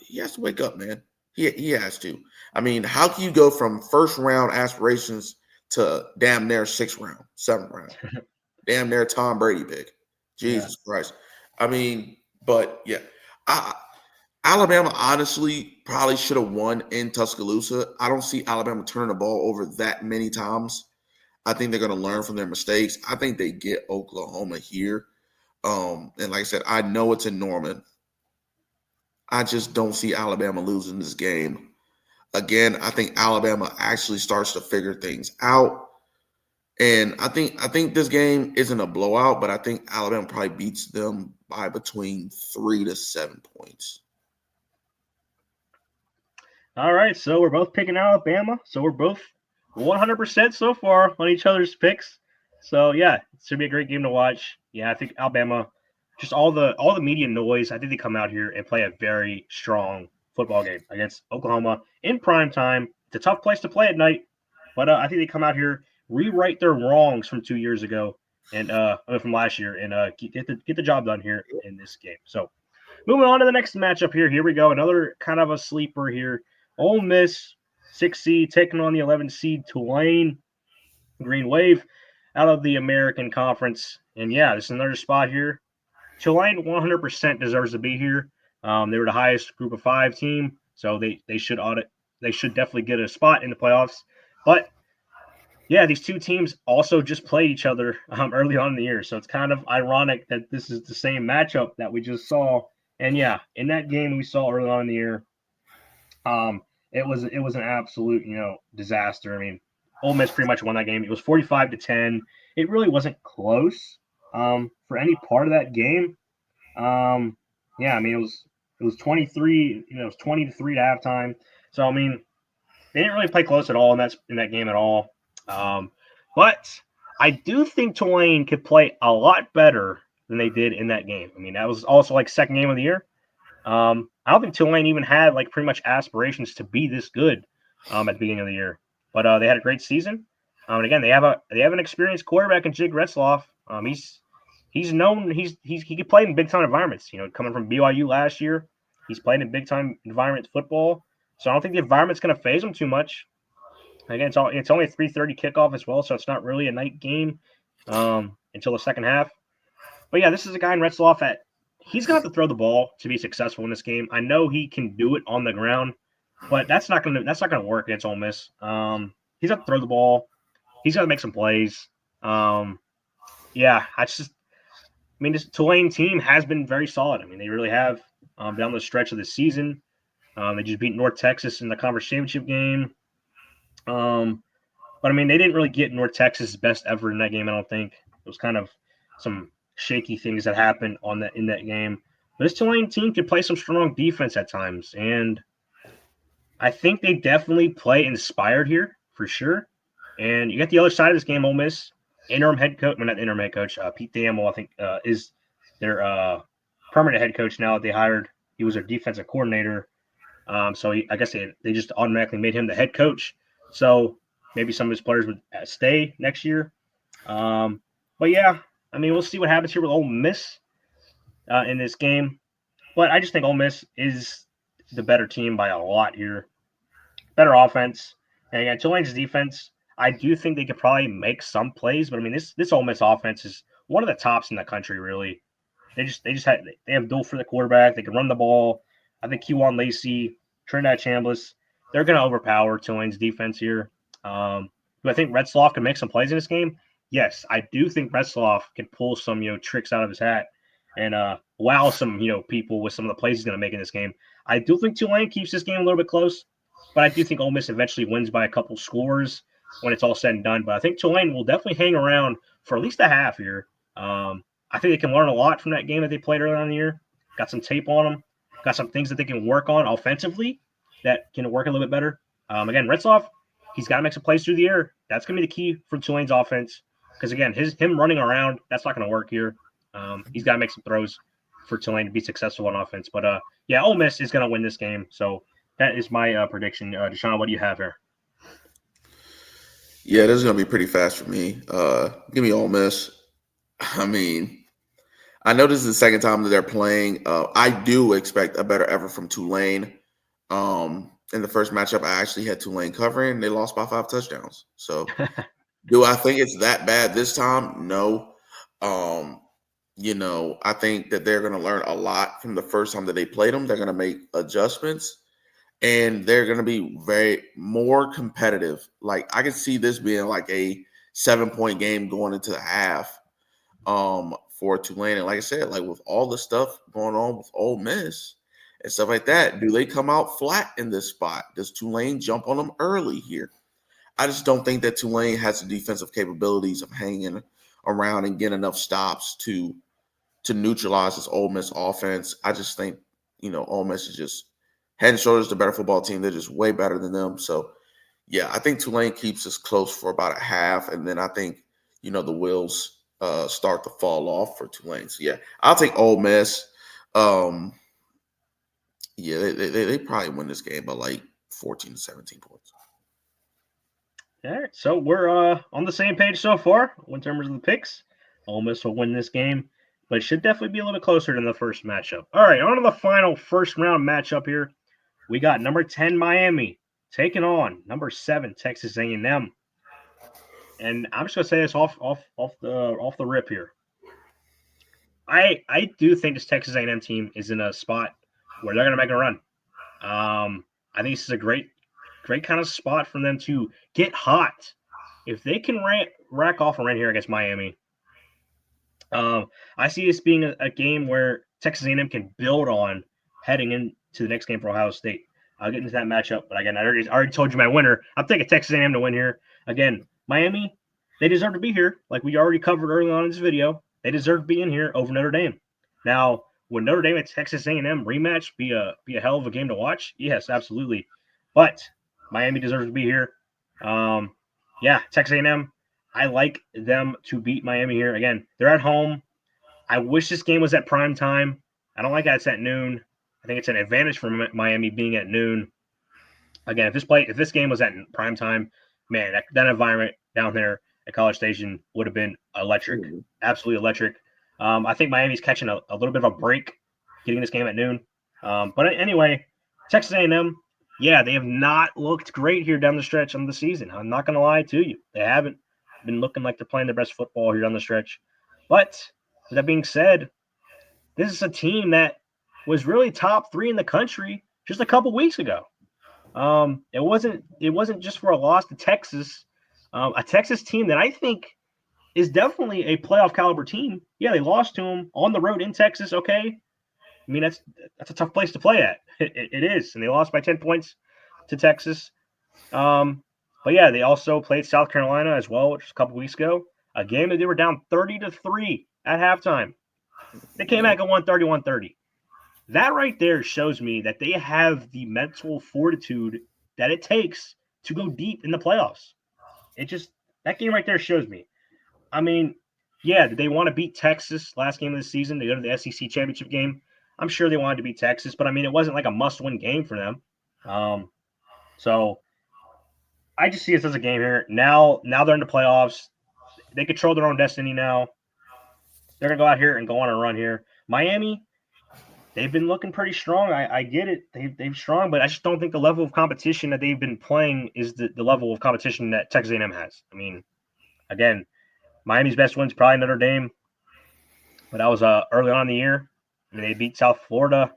he has to wake up, man. He has to. I mean, how can you go from first round aspirations to damn near 6th round, 7th round, damn near Tom Brady pick? Yeah. Jesus Christ. I mean, but yeah, Alabama honestly probably should have won in Tuscaloosa. I don't see Alabama turning the ball over that many times. I think they're going to learn from their mistakes. I think they get Oklahoma here. And like I said, I know it's in Norman. I just don't see Alabama losing this game. Again, I think Alabama actually starts to figure things out. And I think this game isn't a blowout, but I think Alabama probably beats them by between 3 to 7 points. All right, so we're both picking Alabama. So we're both 100% so far on each other's picks. So yeah, it should be a great game to watch. Yeah, I think Alabama, just all the media noise. I think they come out here and play a very strong football game against Oklahoma in prime time. It's a tough place to play at night, but I think they come out here, rewrite their wrongs from 2 years ago and from last year, and get the job done here in this game. So moving on to the next matchup here. Here we go. Another kind of a sleeper here. Ole Miss, 6 seed, taking on the 11 seed Tulane Green Wave out of the American Conference. And yeah, this is another spot here. Tulane 100% deserves to be here. They were the highest group of 5 team, so they should audit. They should definitely get a spot in the playoffs. But yeah, these two teams also just played each other early on in the year, so it's kind of ironic that this is the same matchup that we just saw. And yeah, in that game we saw early on in the year, it was an absolute disaster. I mean, Ole Miss pretty much won that game. It was 45-10. It really wasn't close for any part of that game. Yeah, I mean it was 23. It was 20-3 at halftime. So I mean, they didn't really play close at all in that game at all. Um, but I do think Tulane could play a lot better than they did in that game. I mean, that was also like second game of the year. I don't think Tulane even had like pretty much aspirations to be this good at the beginning of the year, but they had a great season. And again, they have an experienced quarterback in Jake Retzloff. He's known he could play in big time environments. Coming from BYU last year, he's played in big time environment football. So I don't think the environment's going to phase him too much. Again, it's only a 3:30 kickoff as well, so it's not really a night game until the second half. But yeah, this is a guy in Retzloff that he's going to have to throw the ball to be successful in this game. I know he can do it on the ground, but that's not gonna work against Ole Miss. He's got to throw the ball. He's got to make some plays. Yeah, I mean, this Tulane team has been very solid. I mean, they really have down the stretch of the season. They just beat North Texas in the conference championship game. Um, but I mean, they didn't really get North Texas' best effort in that game. I don't think it was kind of some shaky things that happened in that game. But this Tulane team can play some strong defense at times, and I think they definitely play inspired here for sure. And you got the other side of this game, Ole Miss interim head coach, well, not interim head coach, Pete Thamel, I think is their permanent head coach now that they hired. He was their defensive coordinator. So I guess they just automatically made him the head coach. So maybe some of his players would stay next year. But yeah, I mean, we'll see what happens here with Ole Miss in this game. But I just think Ole Miss is the better team by a lot here. Better offense. And again, Tulane's defense, I do think they could probably make some plays. But I mean, this Ole Miss offense is one of the tops in the country, really. They have dual for the quarterback. They can run the ball. I think Q1 Lacey, Trinidad Chambliss, they're going to overpower Tulane's defense here. Do I think Retzloff can make some plays in this game? Yes, I do think Retzloff can pull some tricks out of his hat. and wow some people with some of the plays he's going to make in this game. I do think Tulane keeps this game a little bit close, but I do think Ole Miss eventually wins by a couple scores when it's all said and done. But I think Tulane will definitely hang around for at least a half here. I think they can learn a lot from that game that they played earlier in the year. Got some tape on them. Got some things that they can work on offensively that can work a little bit better. Again, Retzloff, he's got to make some plays through the air. That's going to be the key for Tulane's offense. Because again, him running around, that's not going to work here. He's got to make some throws for Tulane to be successful on offense. But yeah, Ole Miss is going to win this game. So that is my prediction. Deshaun, what do you have here? Yeah, this is gonna be pretty fast for me. Give me Ole Miss. I mean, I know this is the second time that they're playing. I do expect a better effort from Tulane. In the first matchup, I actually had Tulane covering. They lost by 5 touchdowns. So, do I think it's that bad this time? No. Um, I think that they're going to learn a lot from the first time that they played them. They're going to make adjustments, and they're going to be very more competitive. Like I can see this being like a 7-point game going into the half for Tulane. And like I said, like with all the stuff going on with Ole Miss and stuff like that, do they come out flat in this spot? Does Tulane jump on them early here? I just don't think that Tulane has the defensive capabilities of hanging around and getting enough stops to neutralize this Ole Miss offense. I just think, Ole Miss is just head and shoulders the better football team. They're just way better than them. So, yeah, I think Tulane keeps us close for about a half, and then I think, the wheels start to fall off for Tulane. So, yeah, I'll take Ole Miss. Yeah, they probably win this game by like 14 to 17 points. All right, so we're on the same page so far in terms of the picks. Ole Miss will win this game, but it should definitely be a little bit closer than the first matchup. All right, on to the final first round matchup here. We got number 10 Miami taking on number 7 Texas A&M. And I'm just gonna say this off the rip here. I do think this Texas A&M team is in a spot where they're gonna make a run. I think this is a great kind of spot for them to get hot. If they can rack off a run here against Miami, I see this being a game where Texas A&M can build on heading into the next game for Ohio State. I'll get into that matchup, but again, I already told you my winner. I'm taking Texas A&M to win here. Again, Miami, they deserve to be here, like we already covered early on in this video. They deserve to be in here over Notre Dame. Now, would Notre Dame and Texas A&M rematch be a hell of a game to watch? Yes, absolutely. But Miami deserves to be here. Yeah, Texas A&M. I like them to beat Miami here. Again, they're at home. I wish this game was at prime time. I don't like that it's at noon. I think it's an advantage for Miami being at noon. Again, if this game was at prime time, man, that environment down there at College Station would have been electric, absolutely electric. I think Miami's catching a little bit of a break getting this game at noon. But anyway, Texas A&M, yeah, they have not looked great here down the stretch of the season. I'm not going to lie to you. They haven't been looking like they're playing their best football here down the stretch. But with that being said, this is a team that was really top 3 in the country just a couple weeks ago. It wasn't just for a loss to Texas, a Texas team that I think is definitely a playoff caliber team. Yeah, they lost to them on the road in Texas. Okay, I mean that's a tough place to play at. It is, and they lost by 10 points to Texas. But yeah, they also played South Carolina as well, which was a couple weeks ago. A game that they were down 30-3 at halftime. They came back and won 31-30. That right there shows me that they have the mental fortitude that it takes to go deep in the playoffs. That game right there shows me. I mean, yeah, did they want to beat Texas last game of the season to go to the SEC championship game? I'm sure they wanted to beat Texas, but I mean, it wasn't like a must-win game for them. So I just see this as a game here. Now they're in the playoffs. They control their own destiny now. They're gonna go out here and go on a run here. Miami, they've been looking pretty strong. I get it. They've strong, but I just don't think the level of competition that they've been playing is the level of competition that Texas A&M has. I mean, again, Miami's best win's probably Notre Dame, but that was early on in the year. I mean, they beat South Florida.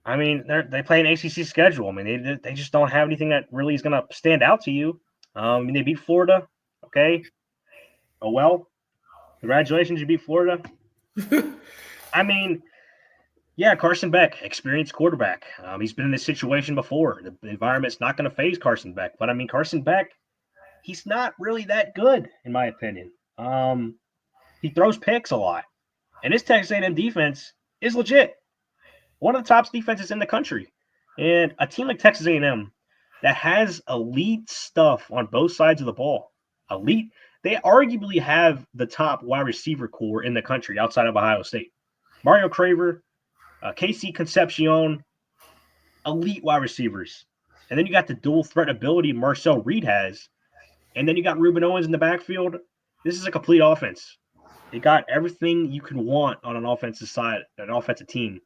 I mean, they play an ACC schedule. I mean, they just don't have anything that really is going to stand out to you. I mean, they beat Florida. Okay. Oh, well. Congratulations, you beat Florida. I mean, yeah, Carson Beck, experienced quarterback. He's been in this situation before. The environment's not going to phase Carson Beck, but I mean, Carson Beck, he's not really that good, in my opinion. He throws picks a lot, and his Texas A&M defense is legit. One of the top defenses in the country, and a team like Texas A&M that has elite stuff on both sides of the ball. Elite. They arguably have the top wide receiver core in the country outside of Ohio State. Mario Craver, KC Concepcion, elite wide receivers. And then you got the dual threat ability Marcel Reed has. And then you got Ruben Owens in the backfield. This is a complete offense. It got everything you could want on an offensive side, an offensive team.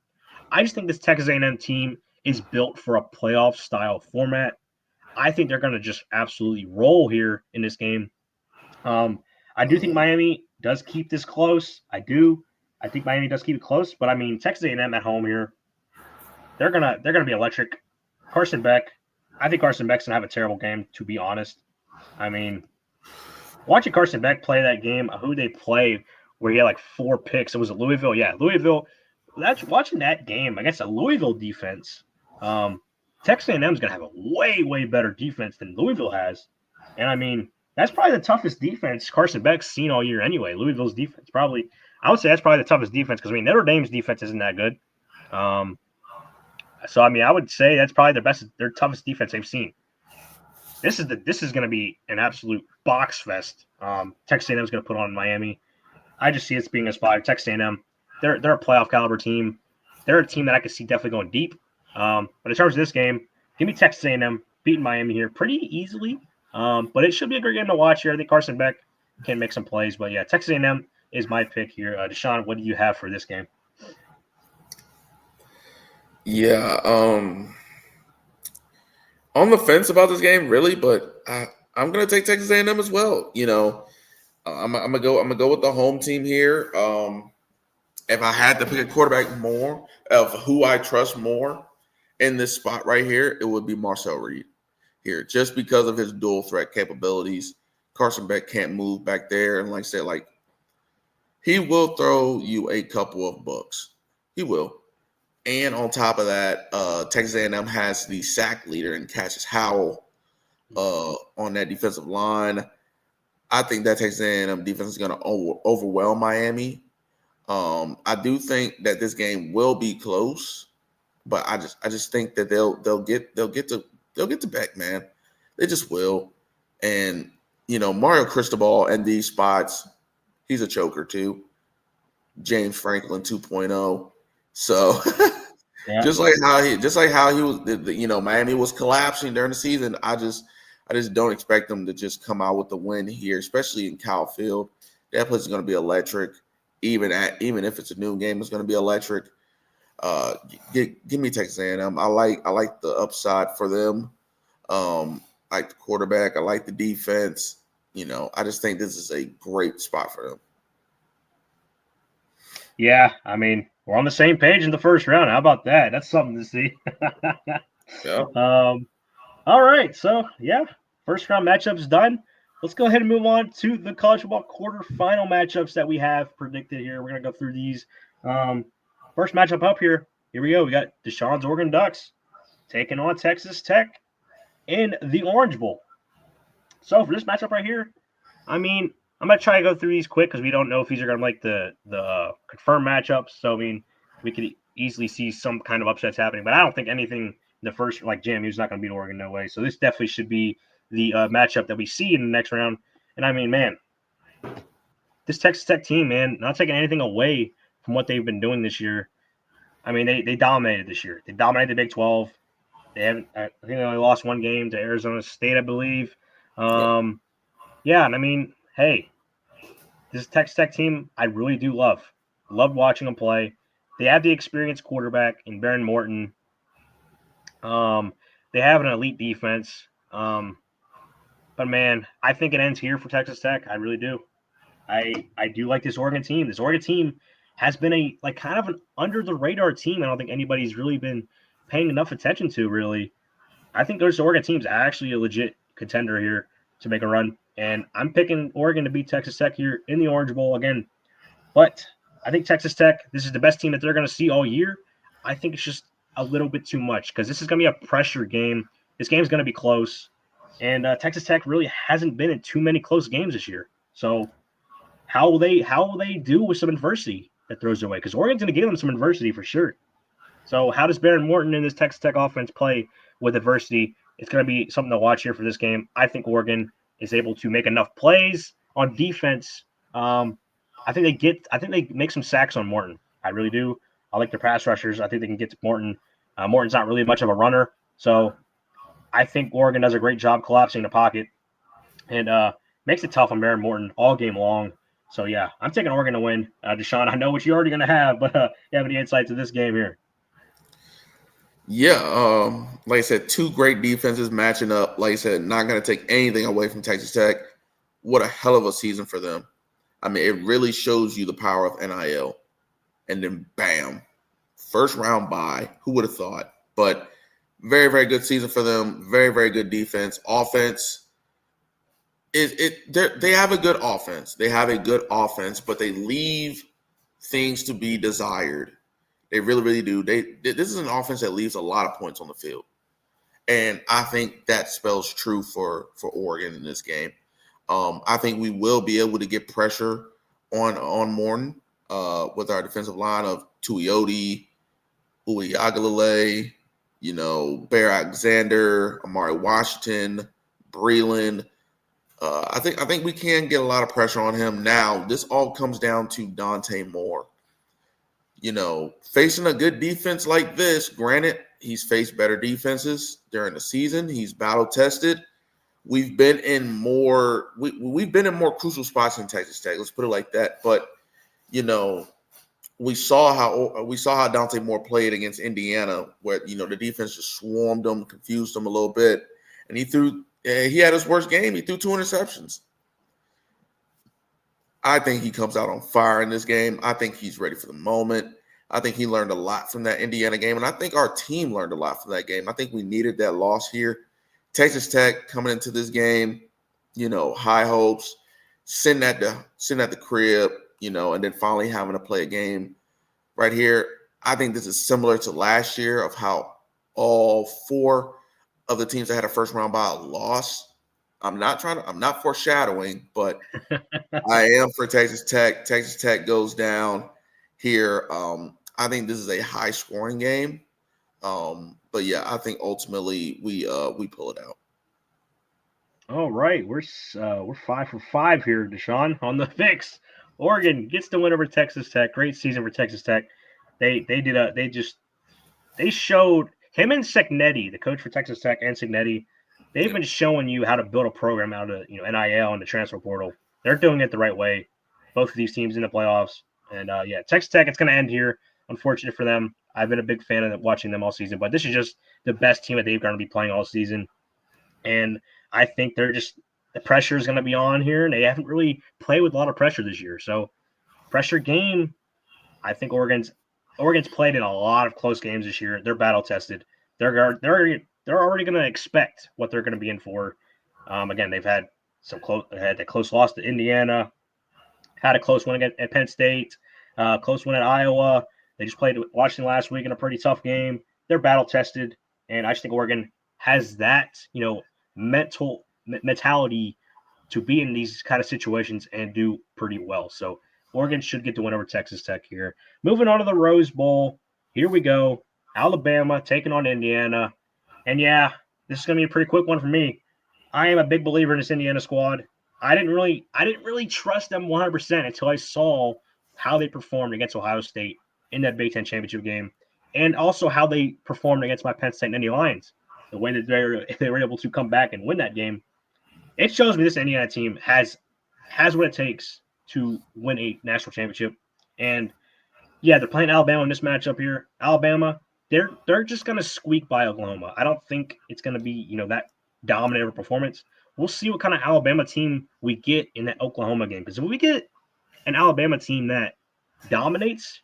I just think this Texas A&M team is built for a playoff style format. I think they're going to just absolutely roll here in this game. I do think Miami does keep this close. I do. I think Miami does keep it close, but I mean Texas A&M at home here, they're gonna be electric. Carson Beck, I think Carson Beck's gonna have a terrible game. To be honest, I mean watching Carson Beck play that game, who they play, where he had like 4 picks. It was at Louisville. Yeah, Louisville. That's watching that game against a Louisville defense. Texas A&M is going to have a way better defense than Louisville has, and I mean that's probably the toughest defense Carson Beck's seen all year anyway. Louisville's defense, probably. I would say that's probably the toughest defense because I mean Notre Dame's defense isn't that good. Um, so I mean I would say that's probably their toughest defense they've seen. This is going to be an absolute box fest. Texas A&M is going to put on Miami. I just see it being a spot. Texas A&M, they're a playoff caliber team. They're a team that I could see definitely going deep. But in terms of this game, give me Texas A&M beating Miami here pretty easily. But it should be a great game to watch here. I think Carson Beck can make some plays. But yeah, Texas A&M is my pick here. Deshaun, what do you have for this game? Yeah, on the fence about this game, really, but I'm gonna take Texas A&M as well. You know, I'm gonna go with the home team here. If I had to pick a quarterback more of who I trust more in this spot right here, it would be Marcel Reed here, just because of his dual threat capabilities. Carson Beck can't move back there, and like I said, like he will throw you a couple of books. He will. And on top of that, Texas A&M has the sack leader in Cassius Howell on that defensive line. I think that Texas A&M defense is going to overwhelm Miami. I do think that this game will be close, but I just think that they'll get to Beck, man. They just will. And you know, Mario Cristobal in these spots, he's a choker too. James Franklin 2.0. So Yeah. just like how he was, you know, Miami was collapsing during the season. I just don't expect them to just come out with the win here, especially in Kyle Field. That place is going to be electric. Even if it's a noon game, it's going to be electric. Give me Texas A&M. I like the upside for them. Like the quarterback. I like the defense. You know, I just think this is a great spot for them. Yeah, I mean, we're on the same page in the first round. How about that? That's something to see. Yeah. All right. So, yeah, first round matchups done. Let's go ahead and move on to the college football quarterfinal matchups that we have predicted here. We're going to go through these. First matchup up here. Here we go. We got Deshaun's Oregon Ducks taking on Texas Tech in the Orange Bowl. So, for this matchup right here, I mean, I'm gonna try to go through these quick because we don't know if these are gonna like the confirmed matchups. So I mean, we could easily see some kind of upsets happening, but I don't think anything in the first like JMU's not gonna beat Oregon, no way. So this definitely should be the matchup that we see in the next round. And I mean, man, this Texas Tech team, man, not taking anything away from what they've been doing this year. I mean, they dominated this year. They dominated the Big 12. They haven't. I think they only lost one game to Arizona State, I believe. Yeah, and I mean, hey, this Texas Tech team, I really do love. Love watching them play. They have the experienced quarterback in Baron Morton. They have an elite defense. But man, I think it ends here for Texas Tech. I really do. I do like this Oregon team. This Oregon team has been a like kind of an under the radar team. I don't think anybody's really been paying enough attention to really. I think this Oregon team's actually a legit contender here to make a run. And I'm picking Oregon to beat Texas Tech here in the Orange Bowl again. But I think Texas Tech, this is the best team that they're going to see all year. I think it's just a little bit too much because this is going to be a pressure game. This game's going to be close. And Texas Tech really hasn't been in too many close games this year. So how will they do with some adversity that throws their way? Because Oregon's going to give them some adversity for sure. So how does Baron Morton and this Texas Tech offense play with adversity? It's going to be something to watch here for this game. I think Oregon is able to make enough plays on defense. Um, I think they make some sacks on Morton. I really do. I like their pass rushers. I think they can get to Morton. Morton's not really much of a runner, so I think Oregon does a great job collapsing the pocket and makes it tough on Baron Morton all game long. So yeah, I'm taking Oregon to win. Deshaun, I know what you're already going to have, but you have any insights to this game here? Yeah, like I said, two great defenses matching up. Like I said, not going to take anything away from Texas Tech. What a hell of a season for them. I mean, it really shows you the power of NIL. And then bam, first round bye. Who would have thought? But very, very good season for them. Very, very good defense. Offense is it. They have a good offense. They have a good offense, but they leave things to be desired. They really, really do. This is an offense that leaves a lot of points on the field, and I think that spells true for Oregon in this game. I think we will be able to get pressure on Morton with our defensive line of Tuioti, Uiagalelei, Bear Alexander, Amari Washington, Breland. I think we can get a lot of pressure on him. Now, this all comes down to Dante Moore. Facing a good defense like this, granted, he's faced better defenses during the season. He's battle tested. We've been in more we've been in more crucial spots in Texas Tech. Let's put it like that. But you know, we saw how Dante Moore played against Indiana, where the defense just swarmed him, confused him a little bit, and he had his worst game. He threw 2 interceptions. I think he comes out on fire in this game. I think he's ready for the moment. I think he learned a lot from that Indiana game, and I think our team learned a lot from that game. I think we needed that loss here. Texas Tech coming into this game, high hopes, sitting at the crib, and then finally having to play a game right here. I think this is similar to last year of how all 4 of the teams that had a first round bye lost. I'm not foreshadowing, but I am for Texas Tech. Texas Tech goes down here. I think this is a high scoring game. But yeah, I think ultimately we pull it out. All right, we're 5 for 5 here, Deshaun, on the fix. Oregon gets the win over Texas Tech. Great season for Texas Tech. They showed him and Signetti, the coach for Texas Tech, and Signetti. They've Yep. been showing you how to build a program out of NIL and the transfer portal. They're doing it the right way. Both of these teams in the playoffs, and yeah, Texas Tech. It's going to end here. Unfortunate for them. I've been a big fan of watching them all season, but this is just the best team that they've going to be playing all season. And I think the pressure is going to be on here, and they haven't really played with a lot of pressure this year. So pressure game, I think Oregon's played in a lot of close games this year. They're battle tested. They're already going to expect what they're going to be in for. Again, they've had had a close loss to Indiana, had a close win at Penn State, close win at Iowa. They just played Washington last week in a pretty tough game. They're battle tested, and I just think Oregon has that mentality to be in these kind of situations and do pretty well. So Oregon should get the win over Texas Tech here. Moving on to the Rose Bowl. Here we go. Alabama taking on Indiana. And yeah, this is going to be a pretty quick one for me. I am a big believer in this Indiana squad. I didn't really trust them 100% until I saw how they performed against Ohio State in that Big Ten championship game, and also how they performed against my Penn State Nittany Lions. The way that they were able to come back and win that game, it shows me this Indiana team has what it takes to win a national championship. And yeah, they're playing Alabama in this matchup here. Alabama, they're just gonna squeak by Oklahoma. I don't think it's gonna be that dominant of a performance. We'll see what kind of Alabama team we get in that Oklahoma game. Because if we get an Alabama team that dominates,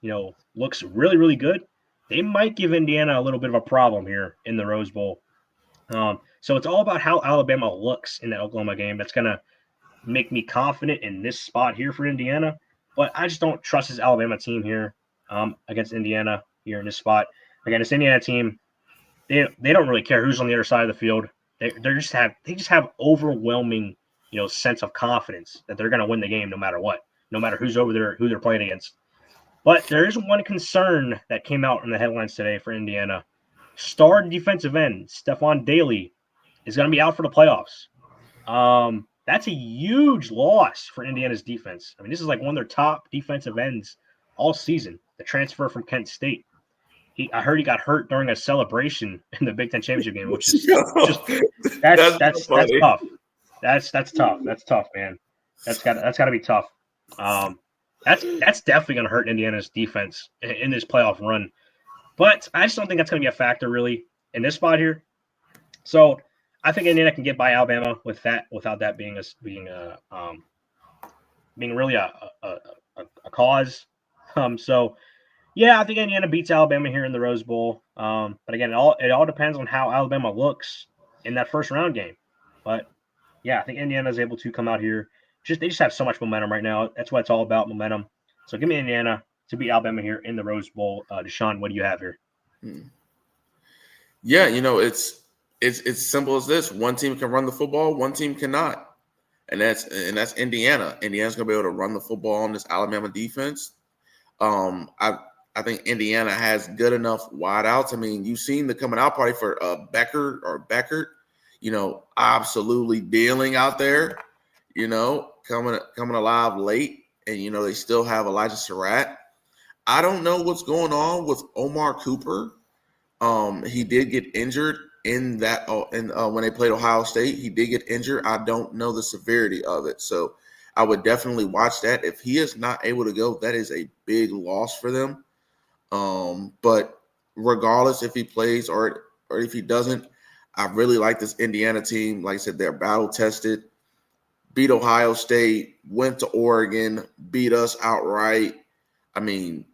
looks really really good, they might give Indiana a little bit of a problem here in the Rose Bowl. So it's all about how Alabama looks in that Oklahoma game. That's gonna make me confident in this spot here for Indiana. but I just don't trust this Alabama team here against Indiana here in this spot. Again, this Indiana team, they don't really care who's on the other side of the field. They just have overwhelming sense of confidence that they're going to win the game no matter what, no matter who's over there, who they're playing against. But there is one concern that came out in the headlines today for Indiana. Star defensive end Stephon Daly is going to be out for the playoffs. That's a huge loss for Indiana's defense. I mean, this is like one of their top defensive ends all season. The transfer from Kent State. I heard he got hurt during a celebration in the Big Ten championship game, which is just That's not that's funny. tough. That's tough. That's tough, man. That's got to be tough. That's definitely going to hurt Indiana's defense in this playoff run. But I just don't think that's going to be a factor really in this spot here. So I think Indiana can get by Alabama with that without that being being really a cause. So yeah, I think Indiana beats Alabama here in the Rose Bowl. But again, it all depends on how Alabama looks in that first round game. But yeah, I think Indiana is able to come out here. They just have so much momentum right now. That's what it's all about, momentum. So give me Indiana to beat Alabama here in the Rose Bowl. Deshaun, what do you have here? Yeah, it's simple as this. One team can run the football, one team cannot. And that's Indiana. Indiana's gonna be able to run the football on this Alabama defense. I think Indiana has good enough wideouts. I mean, you've seen the coming out party for Beckert, absolutely dealing out there, coming alive late, and they still have Elijah Surratt. I don't know what's going on with Omar Cooper. He did get injured in that, when they played Ohio State. He did get injured. I don't know the severity of it, so I would definitely watch that. If he is not able to go, that is a big loss for them. But regardless if he plays or if he doesn't, I really like this Indiana team. Like I said, they're battle tested. Beat Ohio State, went to Oregon, beat us outright. I mean,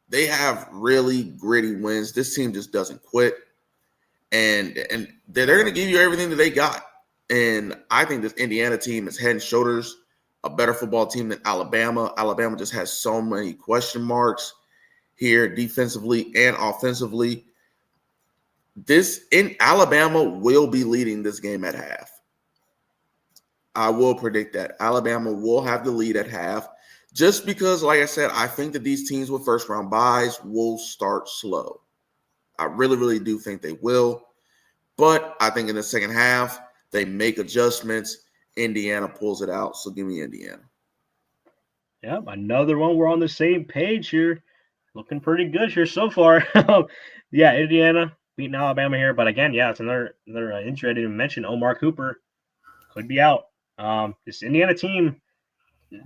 they have really gritty wins. This team just doesn't quit, and they're going to give you everything that they got. And I think this Indiana team is head and shoulders a better football team than Alabama. Alabama just has so many question marks here defensively and offensively. Alabama will be leading this game at half. I will predict that Alabama will have the lead at half, just because, like I said, I think that these teams with first round byes will start slow. I really, really do think they will. But I think in the second half, they make adjustments. Indiana pulls it out. So give me Indiana. Yeah, another one. We're on the same page here. Looking pretty good here so far. Yeah, Indiana beating Alabama here. But again, yeah, it's another injury I didn't even mention. Omar Cooper could be out. This Indiana team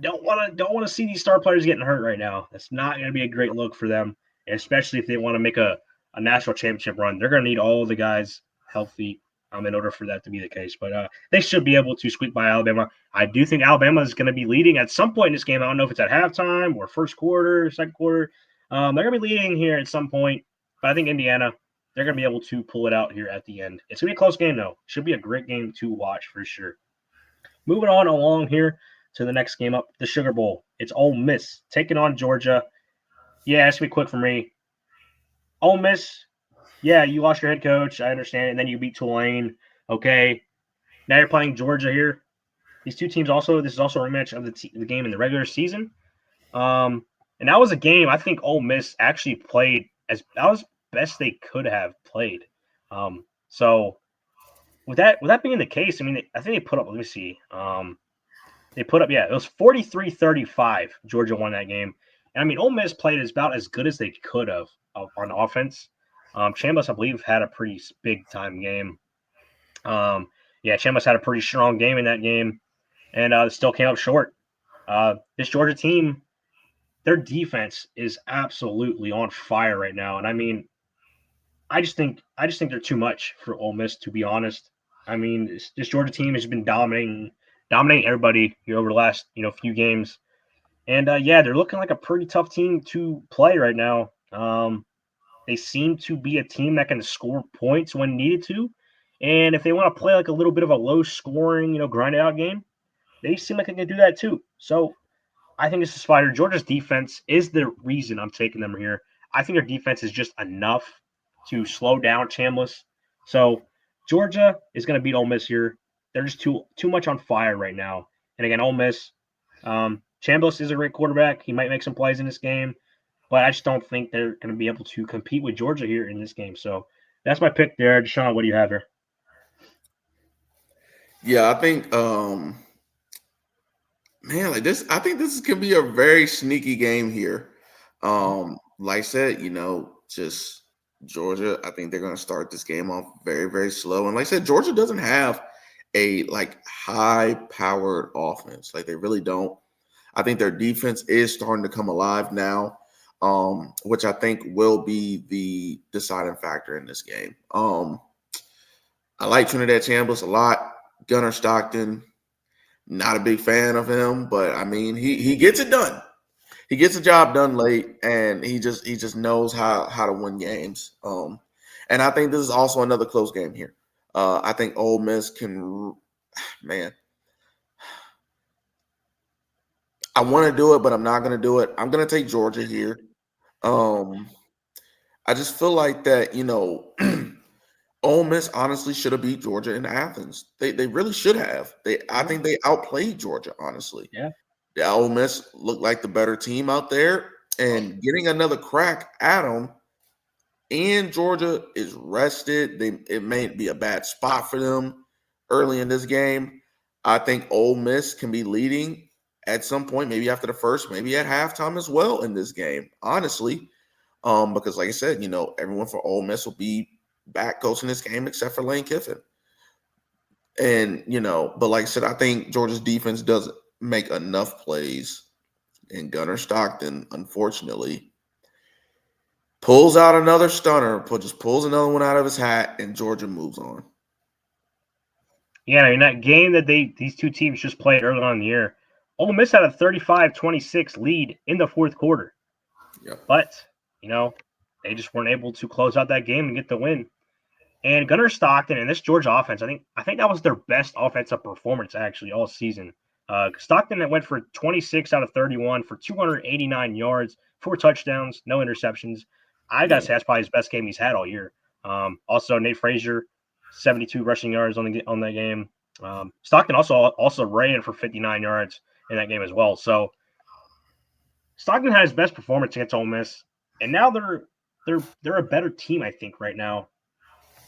don't want to see these star players getting hurt right now. That's not going to be a great look for them, especially if they want to make a national championship run. They're going to need all the guys healthy in order for that to be the case. But they should be able to squeak by Alabama. I do think Alabama is going to be leading at some point in this game. I don't know if it's at halftime or first quarter, second quarter. They're going to be leading here at some point. But I think Indiana, they're going to be able to pull it out here at the end. It's going to be a close game, though. Should be a great game to watch for sure. Moving on along here to the next game up, the Sugar Bowl. It's Ole Miss taking on Georgia. Yeah, it's going to be quick for me. Ole Miss, yeah, you lost your head coach. I understand it. And then you beat Tulane. Okay. Now you're playing Georgia here. These two teams this is also a rematch of the game in the regular season. And that was a game I think Ole Miss actually played that was best they could have played. So with that being the case, I mean, I think they put up, let me see. They put up, yeah, it was 43-35. Georgia won that game. And I mean, Ole Miss played about as good as they could have on offense. Chambers, I believe, had a pretty big time game. Yeah, Chambers had a pretty strong game in that game, and still came up short. This Georgia team, their defense is absolutely on fire right now, and I mean, I just think they're too much for Ole Miss, to be honest. I mean, this Georgia team has been dominating everybody here over the last few games, and yeah, they're looking like a pretty tough team to play right now. They seem to be a team that can score points when needed to, and if they want to play like a little bit of a low scoring, grind out game, they seem like they can do that too. So I think this is Spider. Georgia's defense is the reason I'm taking them here. I think their defense is just enough to slow down Chambliss. So Georgia is going to beat Ole Miss here. They're just too much on fire right now. And again, Ole Miss, Chambliss is a great quarterback. He might make some plays in this game, but I just don't think they're going to be able to compete with Georgia here in this game. So that's my pick there. Deshaun, what do you have here? Yeah, I think man, like this, I think this can be a very sneaky game here. Like I said, just Georgia, I think they're gonna start this game off very, very slow. And like I said, Georgia doesn't have a like high powered offense. Like they really don't. I think their defense is starting to come alive now, which I think will be the deciding factor in this game. I like Trinidad Chambliss a lot. Gunnar Stockton, not a big fan of him, but I mean he gets it done. He gets the job done late, and he just knows how to win games. And I think this is also another close game here. I think Ole Miss can, man. I want to do it, but I'm not going to do it. I'm going to take Georgia here. Um, I just feel like that, Ole Miss honestly should have beat Georgia in Athens. They really should have. I think they outplayed Georgia, honestly. Yeah. The Ole Miss looked like the better team out there, and getting another crack at them. And Georgia is rested. It may be a bad spot for them early in this game. I think Ole Miss can be leading at some point, maybe after the first, maybe at halftime as well in this game. Honestly, because like I said, everyone for Ole Miss will be back coaching this game except for Lane Kiffin. And but like I said, I think Georgia's defense doesn't make enough plays, and Gunnar Stockton, unfortunately, pulls out another stunner, just pulls another one out of his hat, and Georgia moves on. Yeah, in that game that these two teams just played early on in the year, Ole Miss had a 35-26 lead in the fourth quarter. Yep. But, they just weren't able to close out that game and get the win. And Gunnar Stockton and this Georgia offense, I think that was their best offensive performance actually all season. Stockton went for 26 out of 31 for 289 yards, 4 touchdowns, no interceptions. I gotta say that's probably his best game he's had all year. Also, Nate Frazier, 72 rushing yards on that game. Stockton also ran for 59 yards in that game as well. So Stockton had his best performance against Ole Miss, and now they're a better team, I think, right now.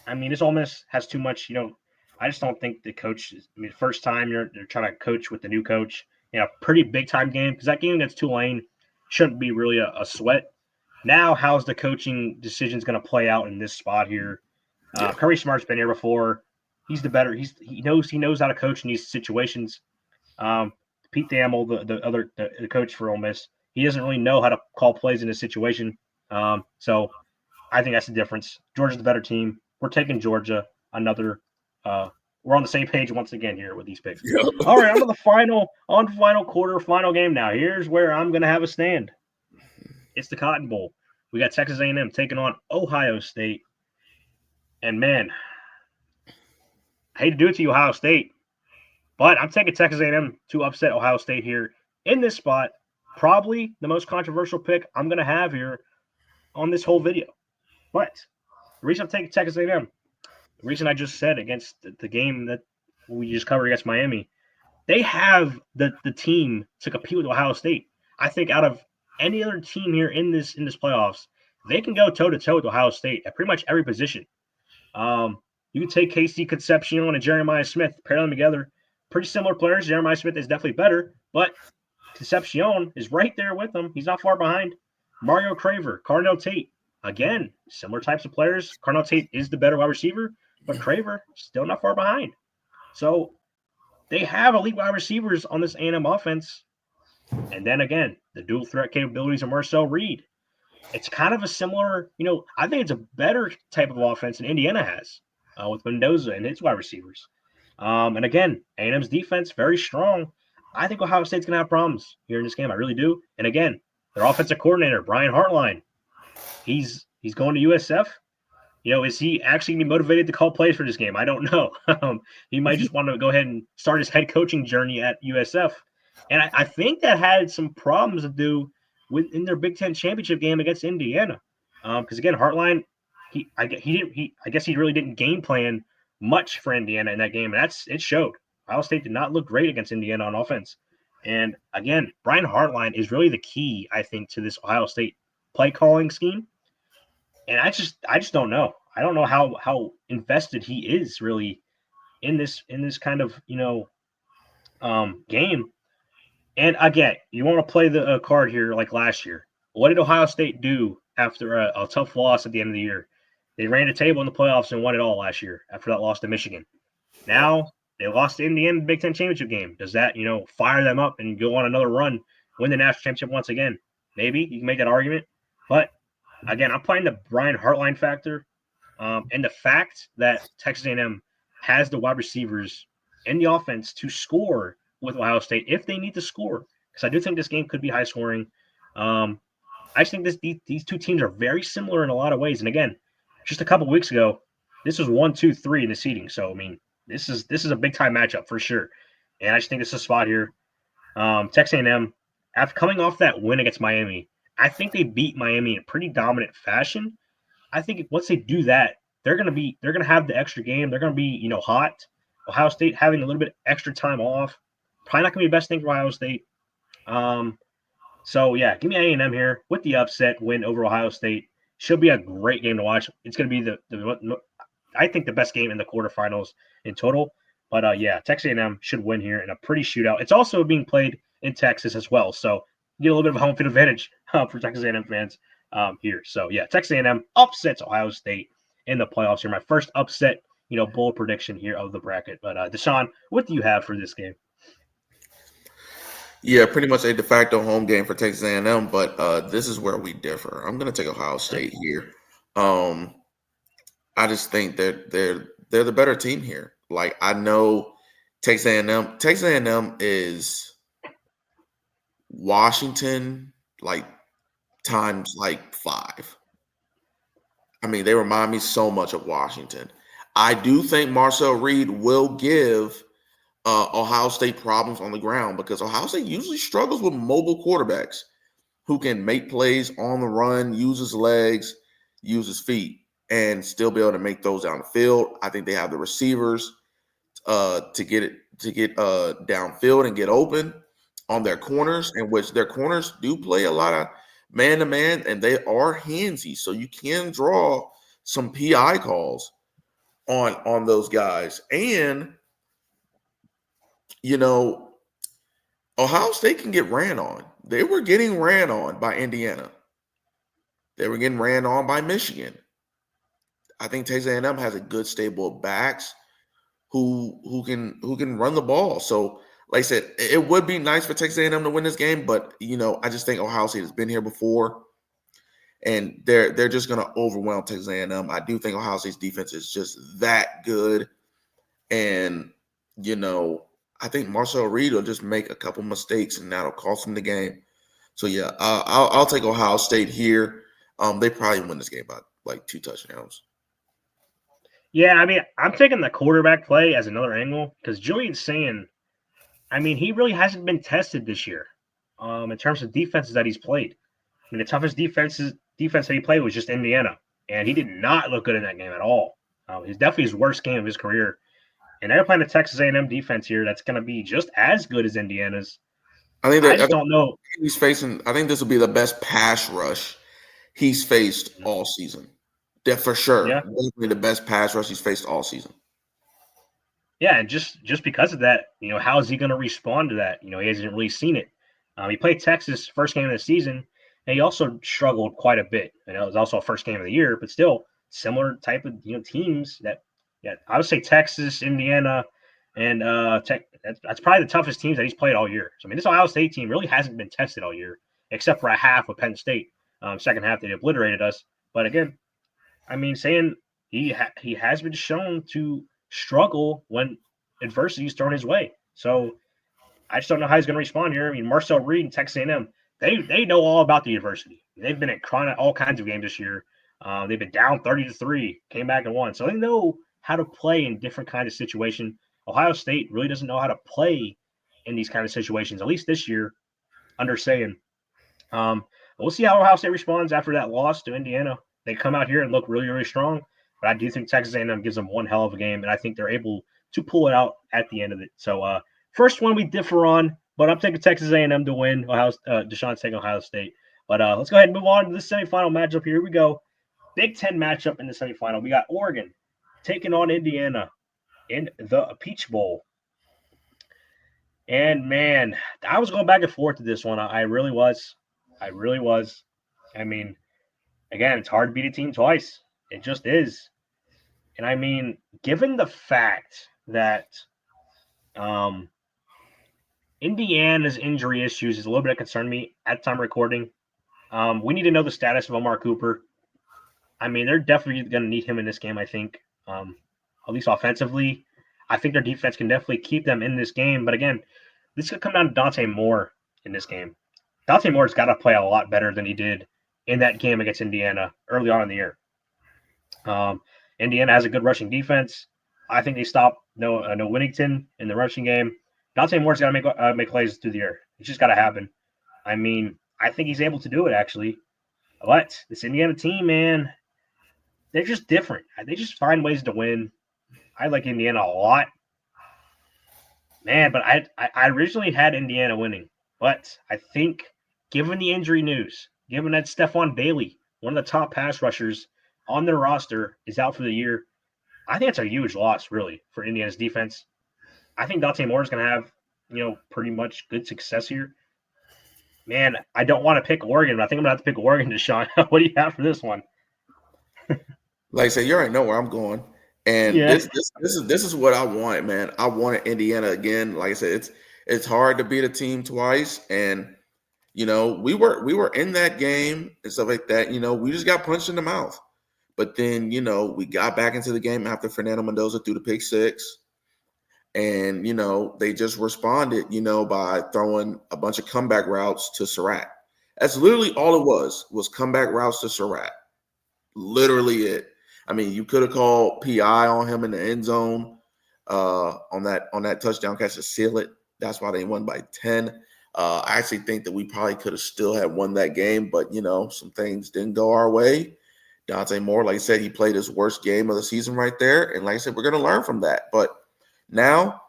I mean, this Ole Miss has too much. I just don't think the coach. First time they're trying to coach with the new coach. Pretty big time game because that game against Tulane shouldn't be really a sweat. Now, how's the coaching decisions going to play out in this spot here? Kirby Smart's been here before. He's the better. He knows how to coach in these situations. Pete Thamel, the coach for Ole Miss, he doesn't really know how to call plays in this situation. So I think that's the difference. Georgia's the better team. We're taking Georgia. We're on the same page once again here with these picks. Yep. All right, on to the final quarter, final game now. Here's where I'm going to have a stand. It's the Cotton Bowl. We got Texas A&M taking on Ohio State. And, man, I hate to do it to you, Ohio State, but I'm taking Texas A&M to upset Ohio State here in this spot. Probably the most controversial pick I'm going to have here on this whole video. But the reason I'm taking Texas A&M, the reason I just said against the game that we just covered against Miami, they have the team to compete with Ohio State. I think out of any other team here in this playoffs, they can go toe-to-toe with Ohio State at pretty much every position. You can take Casey Concepcion and Jeremiah Smith, pair them together. Pretty similar players. Jeremiah Smith is definitely better, but Concepcion is right there with them. He's not far behind. Mario Craver, Carnell Tate. Again, similar types of players. Carnell Tate is the better wide receiver, but Craver still not far behind. So they have elite wide receivers on this A&M offense. And then again, the dual threat capabilities of Marcel Reed. It's kind of a similar, I think it's a better type of offense than Indiana has with Mendoza and its wide receivers. And again, A&M's defense, very strong. I think Ohio State's going to have problems here in this game. I really do. And again, their offensive coordinator, Brian Hartline, he's going to USF. Is he actually going to be motivated to call plays for this game? I don't know. He might just want to go ahead and start his head coaching journey at USF. And I think that had some problems to do with in their Big Ten championship game against Indiana. Because again, Hartline, I guess he really didn't game plan much for Indiana in that game, and it showed. Ohio State did not look great against Indiana on offense. And again, Brian Hartline is really the key, I think, to this Ohio State play calling scheme. And I just don't know. I don't know how invested he is really in this kind of game. And again, you want to play the card here like last year. What did Ohio State do after a tough loss at the end of the year? They ran the table in the playoffs and won it all last year after that loss to Michigan. Now they lost to Indiana in the Big Ten championship game. Does that fire them up and go on another run, win the national championship once again? Maybe you can make that argument. But again, I'm playing the Brian Hartline factor, and the fact that Texas A&M has the wide receivers and the offense to score with Ohio State if they need to score. Because I do think this game could be high scoring. I just think these two teams are very similar in a lot of ways. And again, just a couple weeks ago, this was 1, 2, 3 in the seeding. So I mean, this is a big time matchup for sure. And I just think this is a spot here. Texas A&M, after coming off that win against Miami, I think they beat Miami in pretty dominant fashion. I think once they do that, they're gonna have the extra game. They're gonna be hot. Ohio State having a little bit extra time off, probably not gonna be the best thing for Ohio State. Um, so yeah, give me A&M here with the upset win over Ohio State. Should be a great game to watch. It's gonna be the I think the best game in the quarterfinals in total. But yeah, Texas A&M should win here in a pretty shootout. It's also being played in Texas as well, so you get a little bit of a home field advantage for Texas A&M fans here. So yeah, Texas A&M upsets Ohio State in the playoffs here. My first upset, bowl prediction here of the bracket. But Deshaun, what do you have for this game? Yeah, pretty much a de facto home game for Texas A&M, but this is where we differ. I'm going to take Ohio State here. Um, I just think that they're the better team here. Like I know Texas A&M is Washington like times like 5. I mean, they remind me so much of Washington. I do think Marcel Reed will give Ohio State problems on the ground because Ohio State usually struggles with mobile quarterbacks who can make plays on the run, use his legs, use his feet, and still be able to make those down the field. I think they have the receivers to get downfield and get open on their corners, in which their corners do play a lot of man to man, and they are handsy, so you can draw some PI calls on those guys. And you know, Ohio State can get ran on. They were getting ran on by Indiana. They were getting ran on by Michigan. I think Texas A&M has a good stable of backs who can run the ball. So, like I said, it would be nice for Texas A&M to win this game, but I just think Ohio State has been here before, and they're just going to overwhelm Texas A&M. I do think Ohio State's defense is just that good, and I think Marcel Reed will just make a couple mistakes, and that'll cost him the game. So yeah, I'll take Ohio State here. They probably win this game by like 2 touchdowns. Yeah, I mean, I'm taking the quarterback play as another angle because Julian's saying, I mean, he really hasn't been tested this year in terms of defenses that he's played. I mean, the toughest defense that he played was just Indiana, and he did not look good in that game at all. It's definitely his worst game of his career. And they're playing a Texas A&M defense here that's going to be just as good as Indiana's. I I just think don't know. he's facing. I think this will be the best pass rush he's faced all season. Yeah, for sure. Yeah, Definitely the best pass rush he's faced all season. yeah, and just because of that, how is he going to respond to that? He hasn't really seen it. He played Texas first game of the season, and he also struggled quite a bit. It was also a first game of the year, but still similar type of teams that. Yeah, I would say Texas, Indiana, and that's probably the toughest teams that he's played all year. So I mean, this Ohio State team really hasn't been tested all year, except for a half with Penn State. Second half they obliterated us. But again, I mean, saying he has been shown to struggle when adversity is thrown his way. So I just don't know how he's going to respond here. I mean, Marcel Reed and Texas A&M, they know all about the adversity. They've been in all kinds of games this year. They've been down 30-3, came back and won. So they know how to play in different kinds of situations. Ohio State really doesn't know how to play in these kind of situations, at least this year under Sayan. We'll see how Ohio State responds after that loss to Indiana. They come out here and look really, really strong, but I do think Texas A&M gives them one hell of a game, and I think they're able to pull it out at the end of it. So, first one we differ on, but I'm taking Texas A&M to win. Deshaun's taking Ohio State. But let's go ahead and move on to the semifinal matchup. Here we go. Big Ten matchup in the semifinal. We got Oregon taking on Indiana in the Peach Bowl. And man, I was going back and forth to this one. I really was. I really was. I mean, again, it's hard to beat a team twice. It just is. And I mean, given the fact that um, Indiana's injury issues is a little bit of concern to me at the time of recording. We need to know the status of Omar Cooper. I mean, they're definitely going to need him in this game, I think, at least offensively. I think their defense can definitely keep them in this game. But again, this could come down to Dante Moore in this game. Dante Moore's got to play a lot better than he did in that game against Indiana early on in the year. Indiana has a good rushing defense. I think they stop no Winnington in the rushing game. Dante Moore's got to make plays through the air. It's just got to happen. I mean, I think he's able to do it actually. But this Indiana team, man, they're just different. They just find ways to win. I like Indiana a lot, man. But I originally had Indiana winning, but I think given the injury news, given that Stephon Bailey, one of the top pass rushers on their roster, is out for the year, I think it's a huge loss, really, for Indiana's defense. I think Dante Moore is going to have, pretty much good success here. Man, I don't want to pick Oregon, but I think I'm going to have to pick Oregon, Deshaun. What do you have for this one? Like I said, you already know where I'm going, and Yeah. this is what I want, man. I wanted Indiana again. Like I said, it's hard to beat a team twice, and we were in that game and stuff like that. We just got punched in the mouth, but then we got back into the game after Fernando Mendoza threw the pick six. And, they just responded, by throwing a bunch of comeback routes to Surratt. That's literally all it was comeback routes to Surratt. Literally it. I mean, you could have called PI on him in the end zone on that touchdown catch to seal it. That's why they won by 10. I actually think that we probably could have still had won that game, but, some things didn't go our way. Dante Moore, like I said, he played his worst game of the season right there. And like I said, we're going to learn from that. But now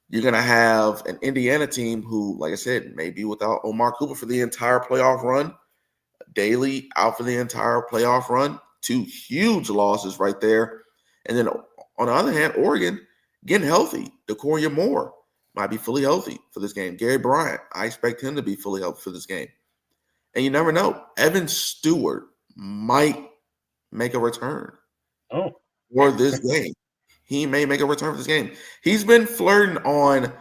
you're going to have an Indiana team who, like I said, may be without Omar Cooper for the entire playoff run. Daly out for the entire playoff run. Two huge losses right there. And then on the other hand, Oregon getting healthy. Decoria Moore might be fully healthy for this game. Gary Bryant, I expect him to be fully healthy for this game. And you never know. Evan Stewart might make a return for this game. He may make a return for this game. He's been flirting on,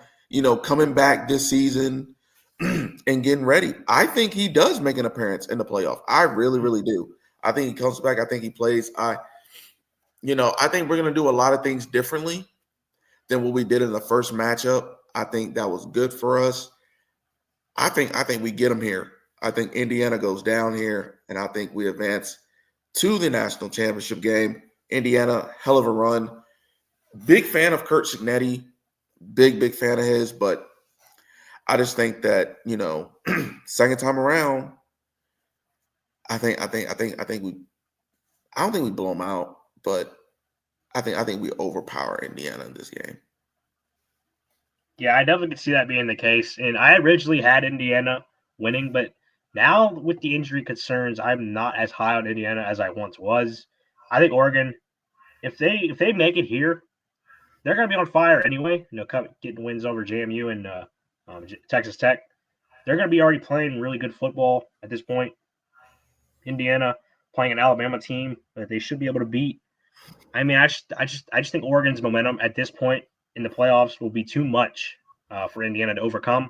coming back this season and getting ready. I think he does make an appearance in the playoff. I really, really do. I think he comes back. I think he plays. I think we're going to do a lot of things differently than what we did in the first matchup. I think that was good for us. I think we get him here. I think Indiana goes down here, and I think we advance to the national championship game. Indiana, hell of a run. Big fan of Kurt Signetti, big fan of his, but I just think that second time around, I think we. I don't think we blow them out, but I think we overpower Indiana in this game. Yeah, I definitely could see that being the case. And I originally had Indiana winning, but now with the injury concerns, I'm not as high on Indiana as I once was. I think Oregon, if they make it here, they're going to be on fire anyway. Getting wins over JMU and Texas Tech. They're going to be already playing really good football at this point. Indiana playing an Alabama team that they should be able to beat. I mean, I just think Oregon's momentum at this point in the playoffs will be too much for Indiana to overcome.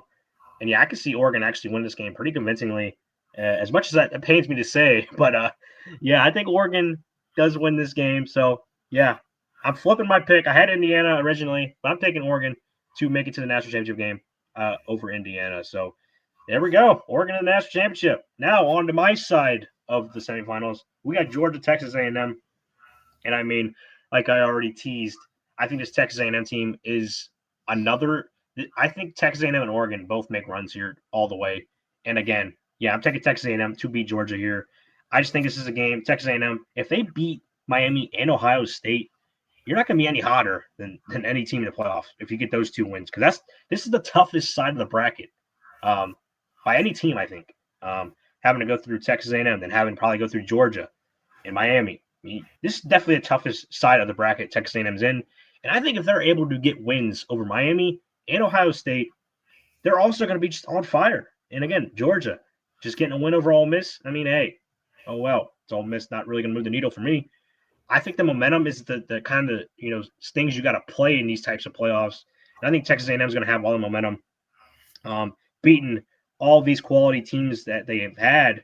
And yeah, I could see Oregon actually win this game pretty convincingly. As much as that pains me to say, but yeah, I think Oregon does win this game. So yeah, I'm flipping my pick. I had Indiana originally, but I'm taking Oregon to make it to the national championship game over Indiana. So there we go, Oregon in the national championship. Now on to my side of the semifinals, we got Georgia, Texas A&M, and I mean, like I already teased, I think this Texas A&M team is I think Texas A&M and Oregon both make runs here all the way. And again, yeah, I'm taking Texas A&M to beat Georgia here. I just think this is a game. Texas A&M, if they beat Miami and Ohio State, you're not going to be any hotter than any team in the playoffs if you get those 2 wins, because this is the toughest side of the bracket by any team, I think. Having to go through Texas A&M, then having to probably go through Georgia and Miami. I mean, this is definitely the toughest side of the bracket Texas A&M's in, and I think if they're able to get wins over Miami and Ohio State, they're also going to be just on fire. And again, Georgia just getting a win over Ole Miss. I mean, hey, oh well, it's Ole Miss, not really going to move the needle for me. I think the momentum is the kind of things you got to play in these types of playoffs. And I think Texas A&M is going to have all the momentum, beating all these quality teams that they have had.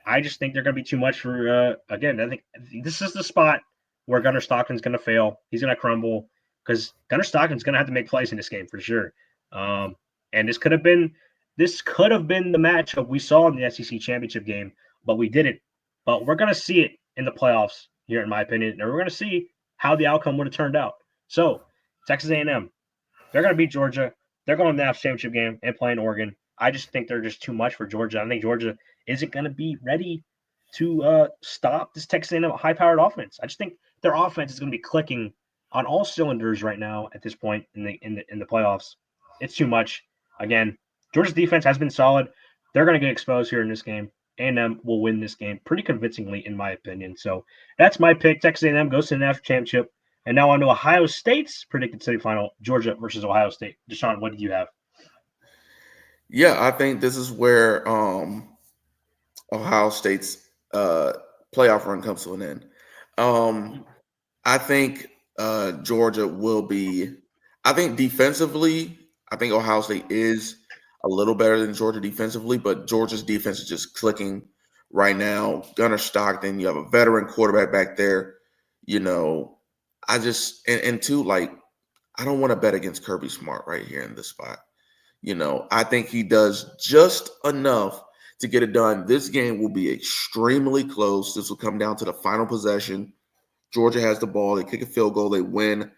I just think they're going to be too much for. Again, I think this is the spot where Gunnar Stockton's going to fail. He's going to crumble because Gunnar Stockton's going to have to make plays in this game for sure. And this could have been the matchup we saw in the SEC championship game, but we didn't. But we're going to see it in the playoffs here, in my opinion, and we're going to see how the outcome would have turned out. So Texas A&M, they're going to beat Georgia. They're going to the national championship game and playing Oregon. I just think they're just too much for Georgia. I think Georgia isn't going to be ready to stop this Texas A&M high-powered offense. I just think their offense is going to be clicking on all cylinders right now at this point in the playoffs. It's too much. Again, Georgia's defense has been solid. They're going to get exposed here in this game. A&M will win this game pretty convincingly, in my opinion. So that's my pick. Texas A&M goes to the national championship. And now on to Ohio State's predicted semifinal, Georgia versus Ohio State. Deshaun, what did you have? Yeah, I think this is where Ohio State's playoff run comes to an end. I think Georgia will be. I think defensively, I think Ohio State is a little better than Georgia defensively, but Georgia's defense is just clicking right now. Gunnar Stockton, you have a veteran quarterback back there. I just and two, like, I don't want to bet against Kirby Smart right here in this spot. I think he does just enough to get it done. This game will be extremely close. This will come down to the final possession. Georgia has the ball. They kick a field goal. They win.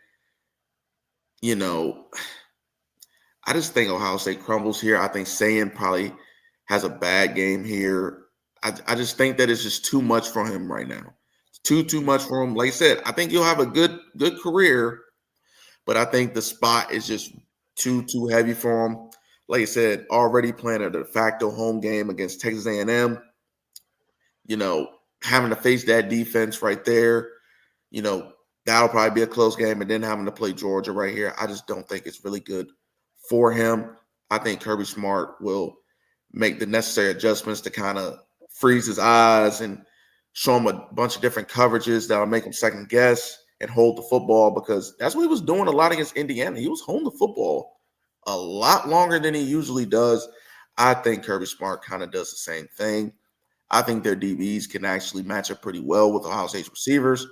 I just think Ohio State crumbles here. I think Sayan probably has a bad game here. I just think that it's just too much for him right now. It's too much for him. Like I said, I think he'll have a good career, but I think the spot is just too heavy for him. Like I said, already playing a de facto home game against Texas A&M. Having to face that defense right there. That'll probably be a close game, and then having to play Georgia right here. I just don't think it's really good for him. I think Kirby Smart will make the necessary adjustments to kind of freeze his eyes and show him a bunch of different coverages that'll make him second guess and hold the football, because that's what he was doing a lot against Indiana. He was holding the football a lot longer than he usually does. I think Kirby Smart kind of does the same thing. I think their DBs can actually match up pretty well with Ohio State's receivers.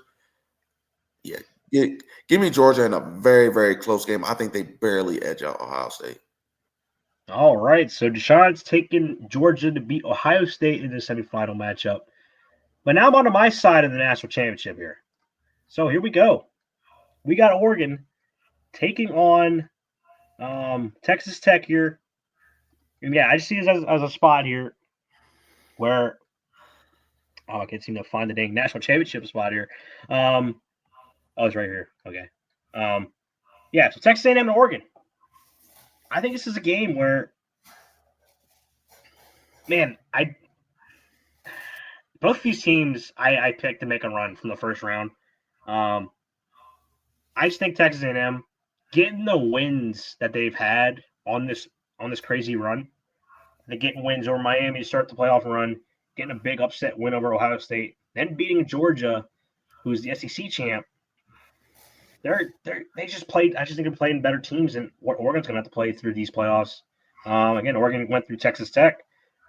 Yeah, give me Georgia in a very, very close game. I think they barely edge out Ohio State. All right, so Deshaun's taking Georgia to beat Ohio State in the semifinal matchup. But now I'm on to my side of the national championship here. So here we go. We got Oregon taking on Texas Tech here. And yeah, I just see this as a spot here where I can't seem to find the dang national championship spot here. It's right here. Okay. Yeah, so Texas A&M and Oregon. I think this is a game where, man, both these teams I picked to make a run from the first round. I just think Texas A&M getting the wins that they've had on this crazy run. They getting wins over Miami to start the playoff run, getting a big upset win over Ohio State, then beating Georgia, who's the SEC champ. They just played. I just think they're playing better teams, and Oregon's going to have to play through these playoffs. Again, Oregon went through Texas Tech,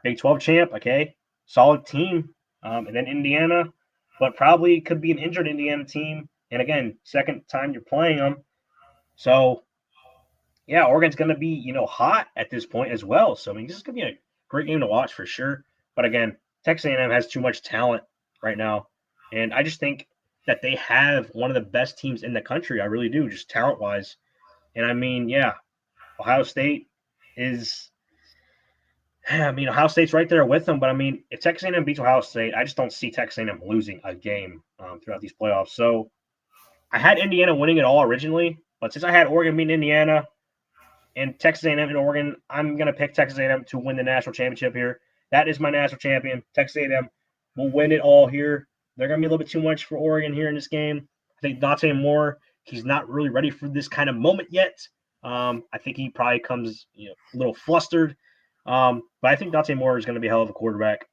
Big 12 champ. Okay, solid team, and then Indiana, but probably could be an injured Indiana team. And again, second time you're playing them, so yeah, Oregon's going to be hot at this point as well. So I mean, this is going to be a great game to watch for sure. But again, Texas A&M has too much talent right now, and I just think that they have one of the best teams in the country. I really do, just talent wise. And I mean, yeah, Ohio State is. I mean, Ohio State's right there with them, but I mean, if Texas A&M beats Ohio State, I just don't see Texas A&M losing a game throughout these playoffs. So I had Indiana winning it all originally, but since I had Oregon beating Indiana, and Texas A&M and Oregon, I'm going to pick Texas A&M to win the national championship here. That is my national champion. Texas A&M will win it all here. They're going to be a little bit too much for Oregon here in this game. I think Dante Moore, he's not really ready for this kind of moment yet. I think he probably comes a little flustered. But I think Dante Moore is going to be a hell of a quarterback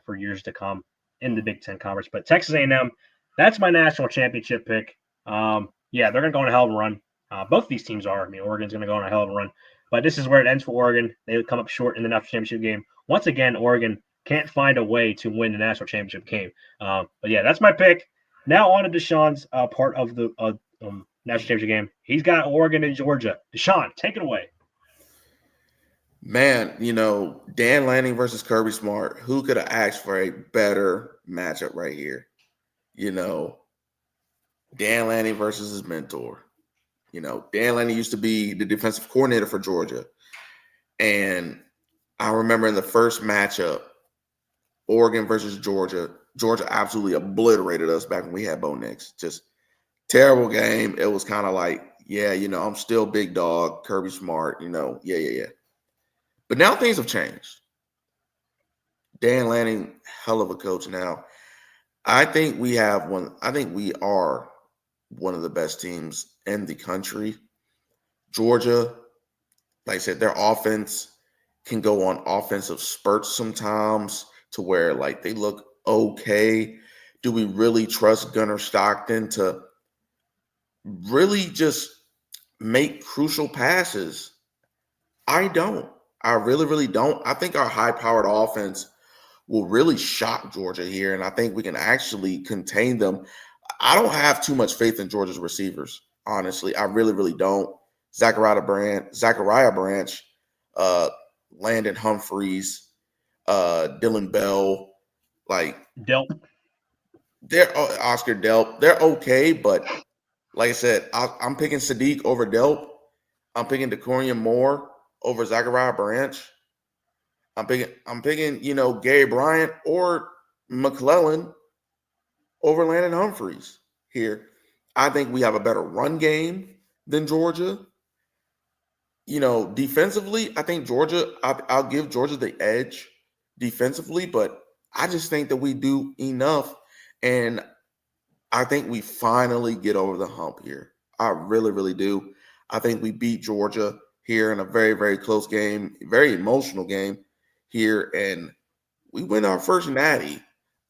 for years to come in the Big Ten Conference. But Texas A&M, that's my national championship pick. Yeah, they're going to go on a hell of a run. Both of these teams are. I mean, Oregon's going to go on a hell of a run. But this is where it ends for Oregon. They come up short in the national championship game. Once again, Oregon can't find a way to win the national championship game. But yeah, that's my pick. Now on to Deshaun's part of the national championship game. He's got Oregon and Georgia. Deshaun, take it away. Man, Dan Lanning versus Kirby Smart. Who could have asked for a better matchup right here? Dan Lanning versus his mentor. Dan Lanning used to be the defensive coordinator for Georgia. And I remember in the first matchup, Oregon versus Georgia, Georgia absolutely obliterated us back when we had Bo Nix. Just terrible game. It was kind of like, yeah, I'm still big dog, Kirby Smart, yeah. But now things have changed. Dan Lanning, hell of a coach now. I think we are one of the best teams in the country. Georgia, like I said, their offense can go on offensive spurts sometimes to where like they look okay. Do we really trust Gunnar Stockton to really just make crucial passes? I don't. I really, really don't. I think our high-powered offense will really shock Georgia here, and I think we can actually contain them. I don't have too much faith in Georgia's receivers, honestly. I really, really don't. Zachariah Branch, Landon Humphreys, Dylan Bell, like Delp. they're Oscar Delp. They're okay, but like I said, I'm picking Sadiq over Delp. I'm picking DeCorian Moore over Zachariah Branch. I'm picking, Gary Bryant or McClellan over Landon Humphreys here. I think we have a better run game than Georgia. Defensively, I think Georgia, I'll give Georgia the edge defensively, but I just think that we do enough. And I think we finally get over the hump here. I really, really do. I think we beat Georgia here in a very, very close game, very emotional game here, and we win our first natty.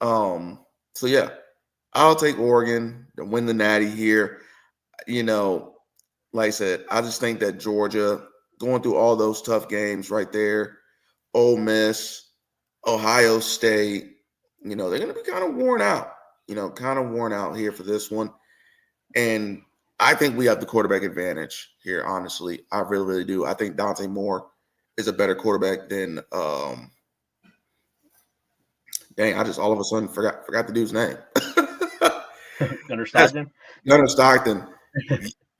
So yeah, I'll take Oregon to win the natty here. Like I said, I just think that Georgia going through all those tough games right there, Ole Miss, Ohio State, they're going to be kind of worn out, here for this one. And I think we have the quarterback advantage here, honestly. I really, really do. I think Dante Moore is a better quarterback than dang, I just all of a sudden forgot the dude's name. Gunnar That's Stockton. Gunnar Stockton.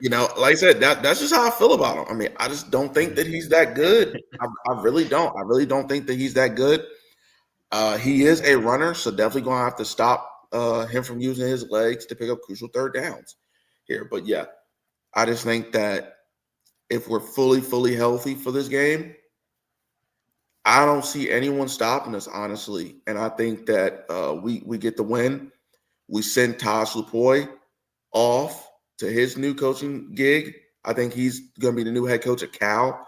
Like I said, that's just how I feel about him. I mean, I just don't think that he's that good. I really don't. I really don't think that he's that good. He is a runner, so definitely going to have to stop him from using his legs to pick up crucial third downs here. But yeah, I just think that if we're fully healthy for this game, I don't see anyone stopping us, honestly. And I think that we get the win. We send Tosh Lupoy off to his new coaching gig. I think he's going to be the new head coach at Cal.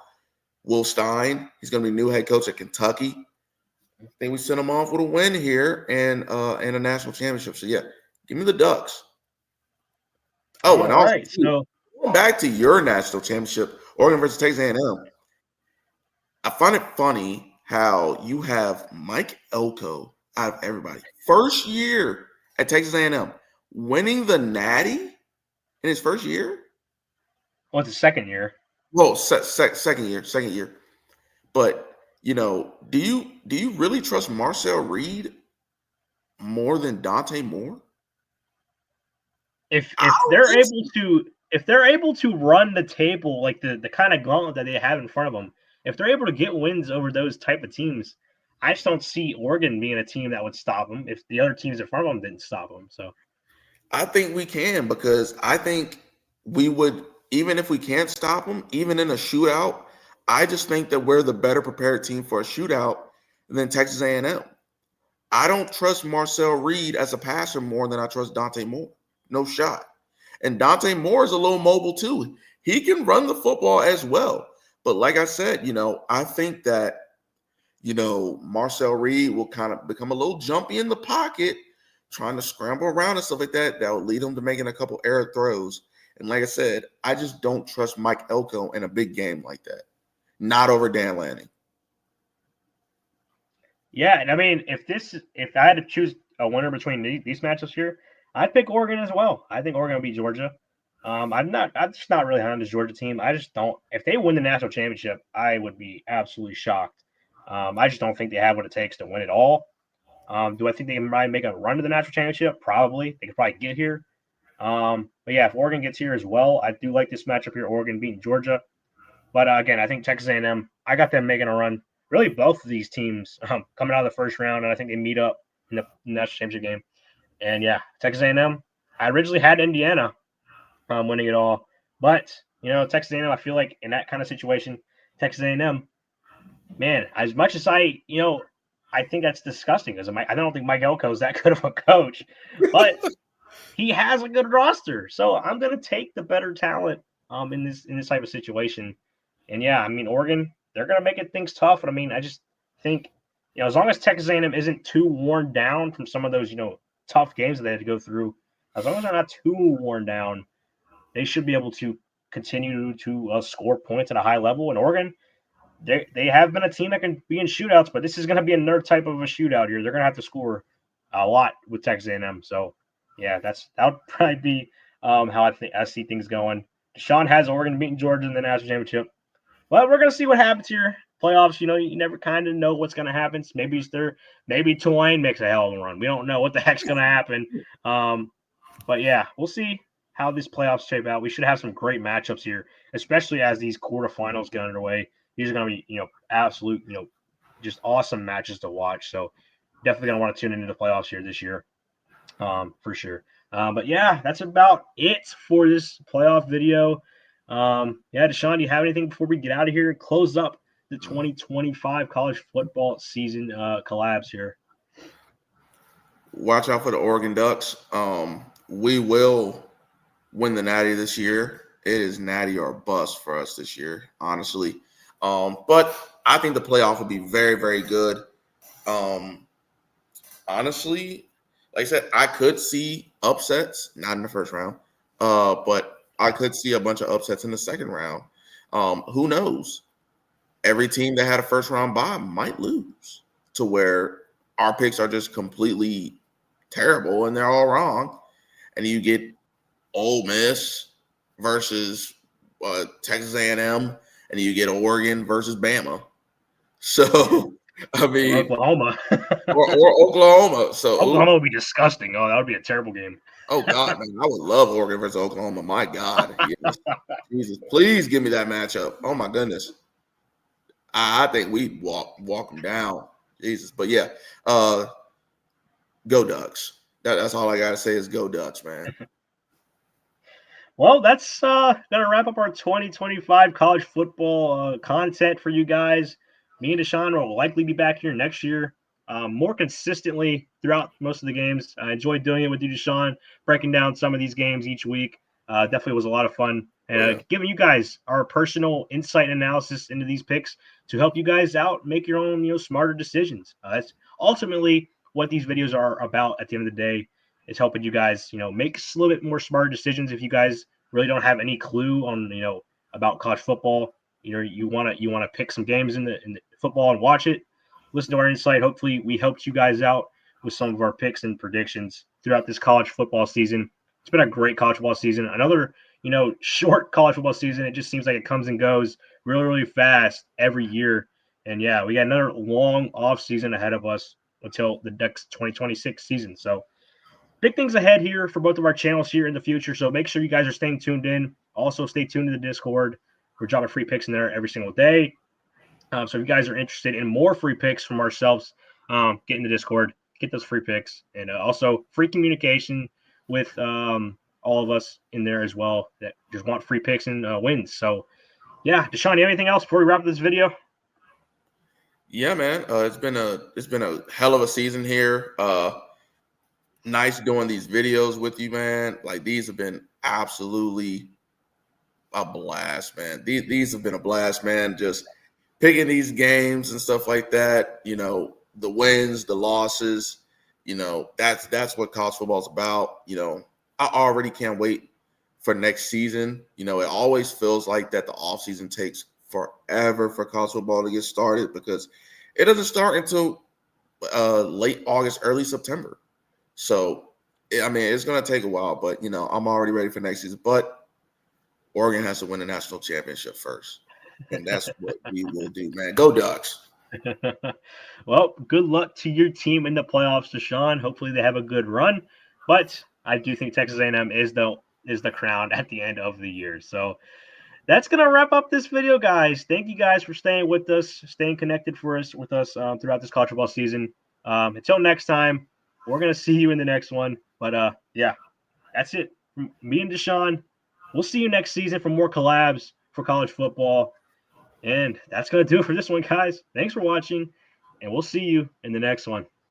Will Stein, he's going to be new head coach at Kentucky. I think we sent him off with a win here and a national championship. So yeah, give me the Ducks. Oh, and All also right. So going back to your national championship, Oregon versus Texas A&M. I find it funny how you have Mike Elko out of everybody, first year at Texas A&M, winning the Natty in his first year. what's the second year? Well, second year. But do you really trust Marcel Reed more than Dante Moore? If I don't they're think able to if they're able to run the table like the kind of gauntlet that they have in front of them, if they're able to get wins over those type of teams, I just don't see Oregon being a team that would stop them if the other teams in front of them didn't stop them. So I think we can because I think we would, even if we can't stop them, even in a shootout. I just think that we're the better prepared team for a shootout than Texas A&M. I don't trust Marcel Reed as a passer more than I trust Dante Moore. No shot. And Dante Moore is a little mobile too. He can run the football as well. But like I said, I think that, Marcel Reed will kind of become a little jumpy in the pocket, trying to scramble around and stuff like that. That will lead him to making a couple error throws. And like I said, I just don't trust Mike Elko in a big game like that. Not over Dan Lanning. yeah, and I mean, if I had to choose a winner between these matchups here, I'd pick Oregon as well. I think Oregon will beat Georgia. I'm just not really high on this Georgia team. I just don't. If they win the national championship, I would be absolutely shocked. I just don't think they have what it takes to win it all. Do I think they might make a run to the national championship? Probably. They could probably get here. But yeah, if Oregon gets here as well, I do like this matchup here. Oregon beating Georgia. But again, I think Texas A&M. I got them making a run. Really, both of these teams coming out of the first round, and I think they meet up in the national championship game. And yeah, Texas A&M. I originally had Indiana winning it all, but Texas A&M. I feel like in that kind of situation, Texas A&M. Man, as much as I think that's disgusting because I don't think Mike Elko is that good of a coach, but he has a good roster. So I'm gonna take the better talent in this type of situation. And yeah, I mean Oregon, they're gonna make it things tough. But I mean, I just think as long as Texas A&M isn't too worn down from some of those tough games that they had to go through, as long as they're not too worn down, they should be able to continue to score points at a high level. And Oregon, they have been a team that can be in shootouts, but this is going to be another type of a shootout here. They're going to have to score a lot with Texas A&M. So yeah, that would probably be how I see things going. Deshaun has Oregon beating Georgia in the national championship. Well, we're gonna see what happens here. Playoffs, you never kind of know what's gonna happen. Maybe Tulane makes a hell of a run. We don't know what the heck's gonna happen. But yeah, we'll see how these playoffs shape out. We should have some great matchups here, especially as these quarterfinals get underway. These are gonna be, absolute, just awesome matches to watch. So definitely gonna want to tune into the playoffs here this year, for sure. But yeah, that's about it for this playoff video. Yeah, Deshaun, do you have anything before we get out of here and close up the 2025 college football season collabs here? Watch out for the Oregon Ducks. We will win the Natty this year. It is Natty or bust for us this year, honestly. But I think the playoff will be very, very good. Honestly, like I said, I could see upsets, not in the first round, but I could see a bunch of upsets in the second round. Who knows? Every team that had a first round bye might lose to where our picks are just completely terrible and they're all wrong. And you get Ole Miss versus Texas A&M, and you get Oregon versus Bama. So, I Or mean, Oklahoma. or Oklahoma. So, Oklahoma would be disgusting. Oh, that would be a terrible game. oh God, man, I would love Oregon versus Oklahoma. My God, yes. Jesus, please give me that matchup. Oh my goodness, I think we walk them down. Jesus, but yeah, go Ducks. That's all I gotta say is go Ducks, man. Well, that's gonna wrap up our 2025 college football content for you guys. Me and Deshaun will likely be back here next year, more consistently throughout most of the games. I enjoyed doing it with you, Deshaun, breaking down some of these games each week. Definitely was a lot of fun, and Oh, yeah. giving you guys our personal insight and analysis into these picks to help you guys out, make your own, smarter decisions. That's ultimately what these videos are about. At the end of the day, is helping you guys, make a little bit more smarter decisions. If you guys really don't have any clue on, about college football, you want to pick some games in the football and watch it. Listen to our insight. Hopefully, we helped you guys out with some of our picks and predictions throughout this college football season. It's been a great college football season. Another, short college football season. It just seems like it comes and goes really, really fast every year. And yeah, we got another long off season ahead of us until the next 2026 season. So big things ahead here for both of our channels here in the future. So make sure you guys are staying tuned in. Also, stay tuned to the Discord. We're dropping free picks in there every single day. So if you guys are interested in more free picks from ourselves, get in the Discord, get those free picks, and also free communication with all of us in there as well that just want free picks and wins. So yeah, Deshaun, you have anything else before we wrap up this video? Yeah, man. It's been a hell of a season here. Nice doing these videos with you, man. Like these have been absolutely a blast, man. These have been a blast, man. Just picking these games and stuff like that. You know, the wins, the losses. You know, that's what college football is about. You know, I already can't wait for next season. You know, it always feels like that the offseason takes forever for college football to get started because it doesn't start until late August, early September. So, I mean, it's going to take a while, but, you know, I'm already ready for next season. But Oregon has to win the national championship first. And that's what we will do, man. Go Ducks. Well, good luck to your team in the playoffs, Deshaun. Hopefully they have a good run. But I do think Texas A&M is the crown at the end of the year. So that's gonna wrap up this video, guys. Thank you guys for staying with us, staying connected with us throughout this college football season. Until next time, we're gonna see you in the next one. But yeah, that's it. From me and Deshaun. We'll see you next season for more collabs for college football. And that's gonna do it for this one, guys. Thanks for watching, and we'll see you in the next one.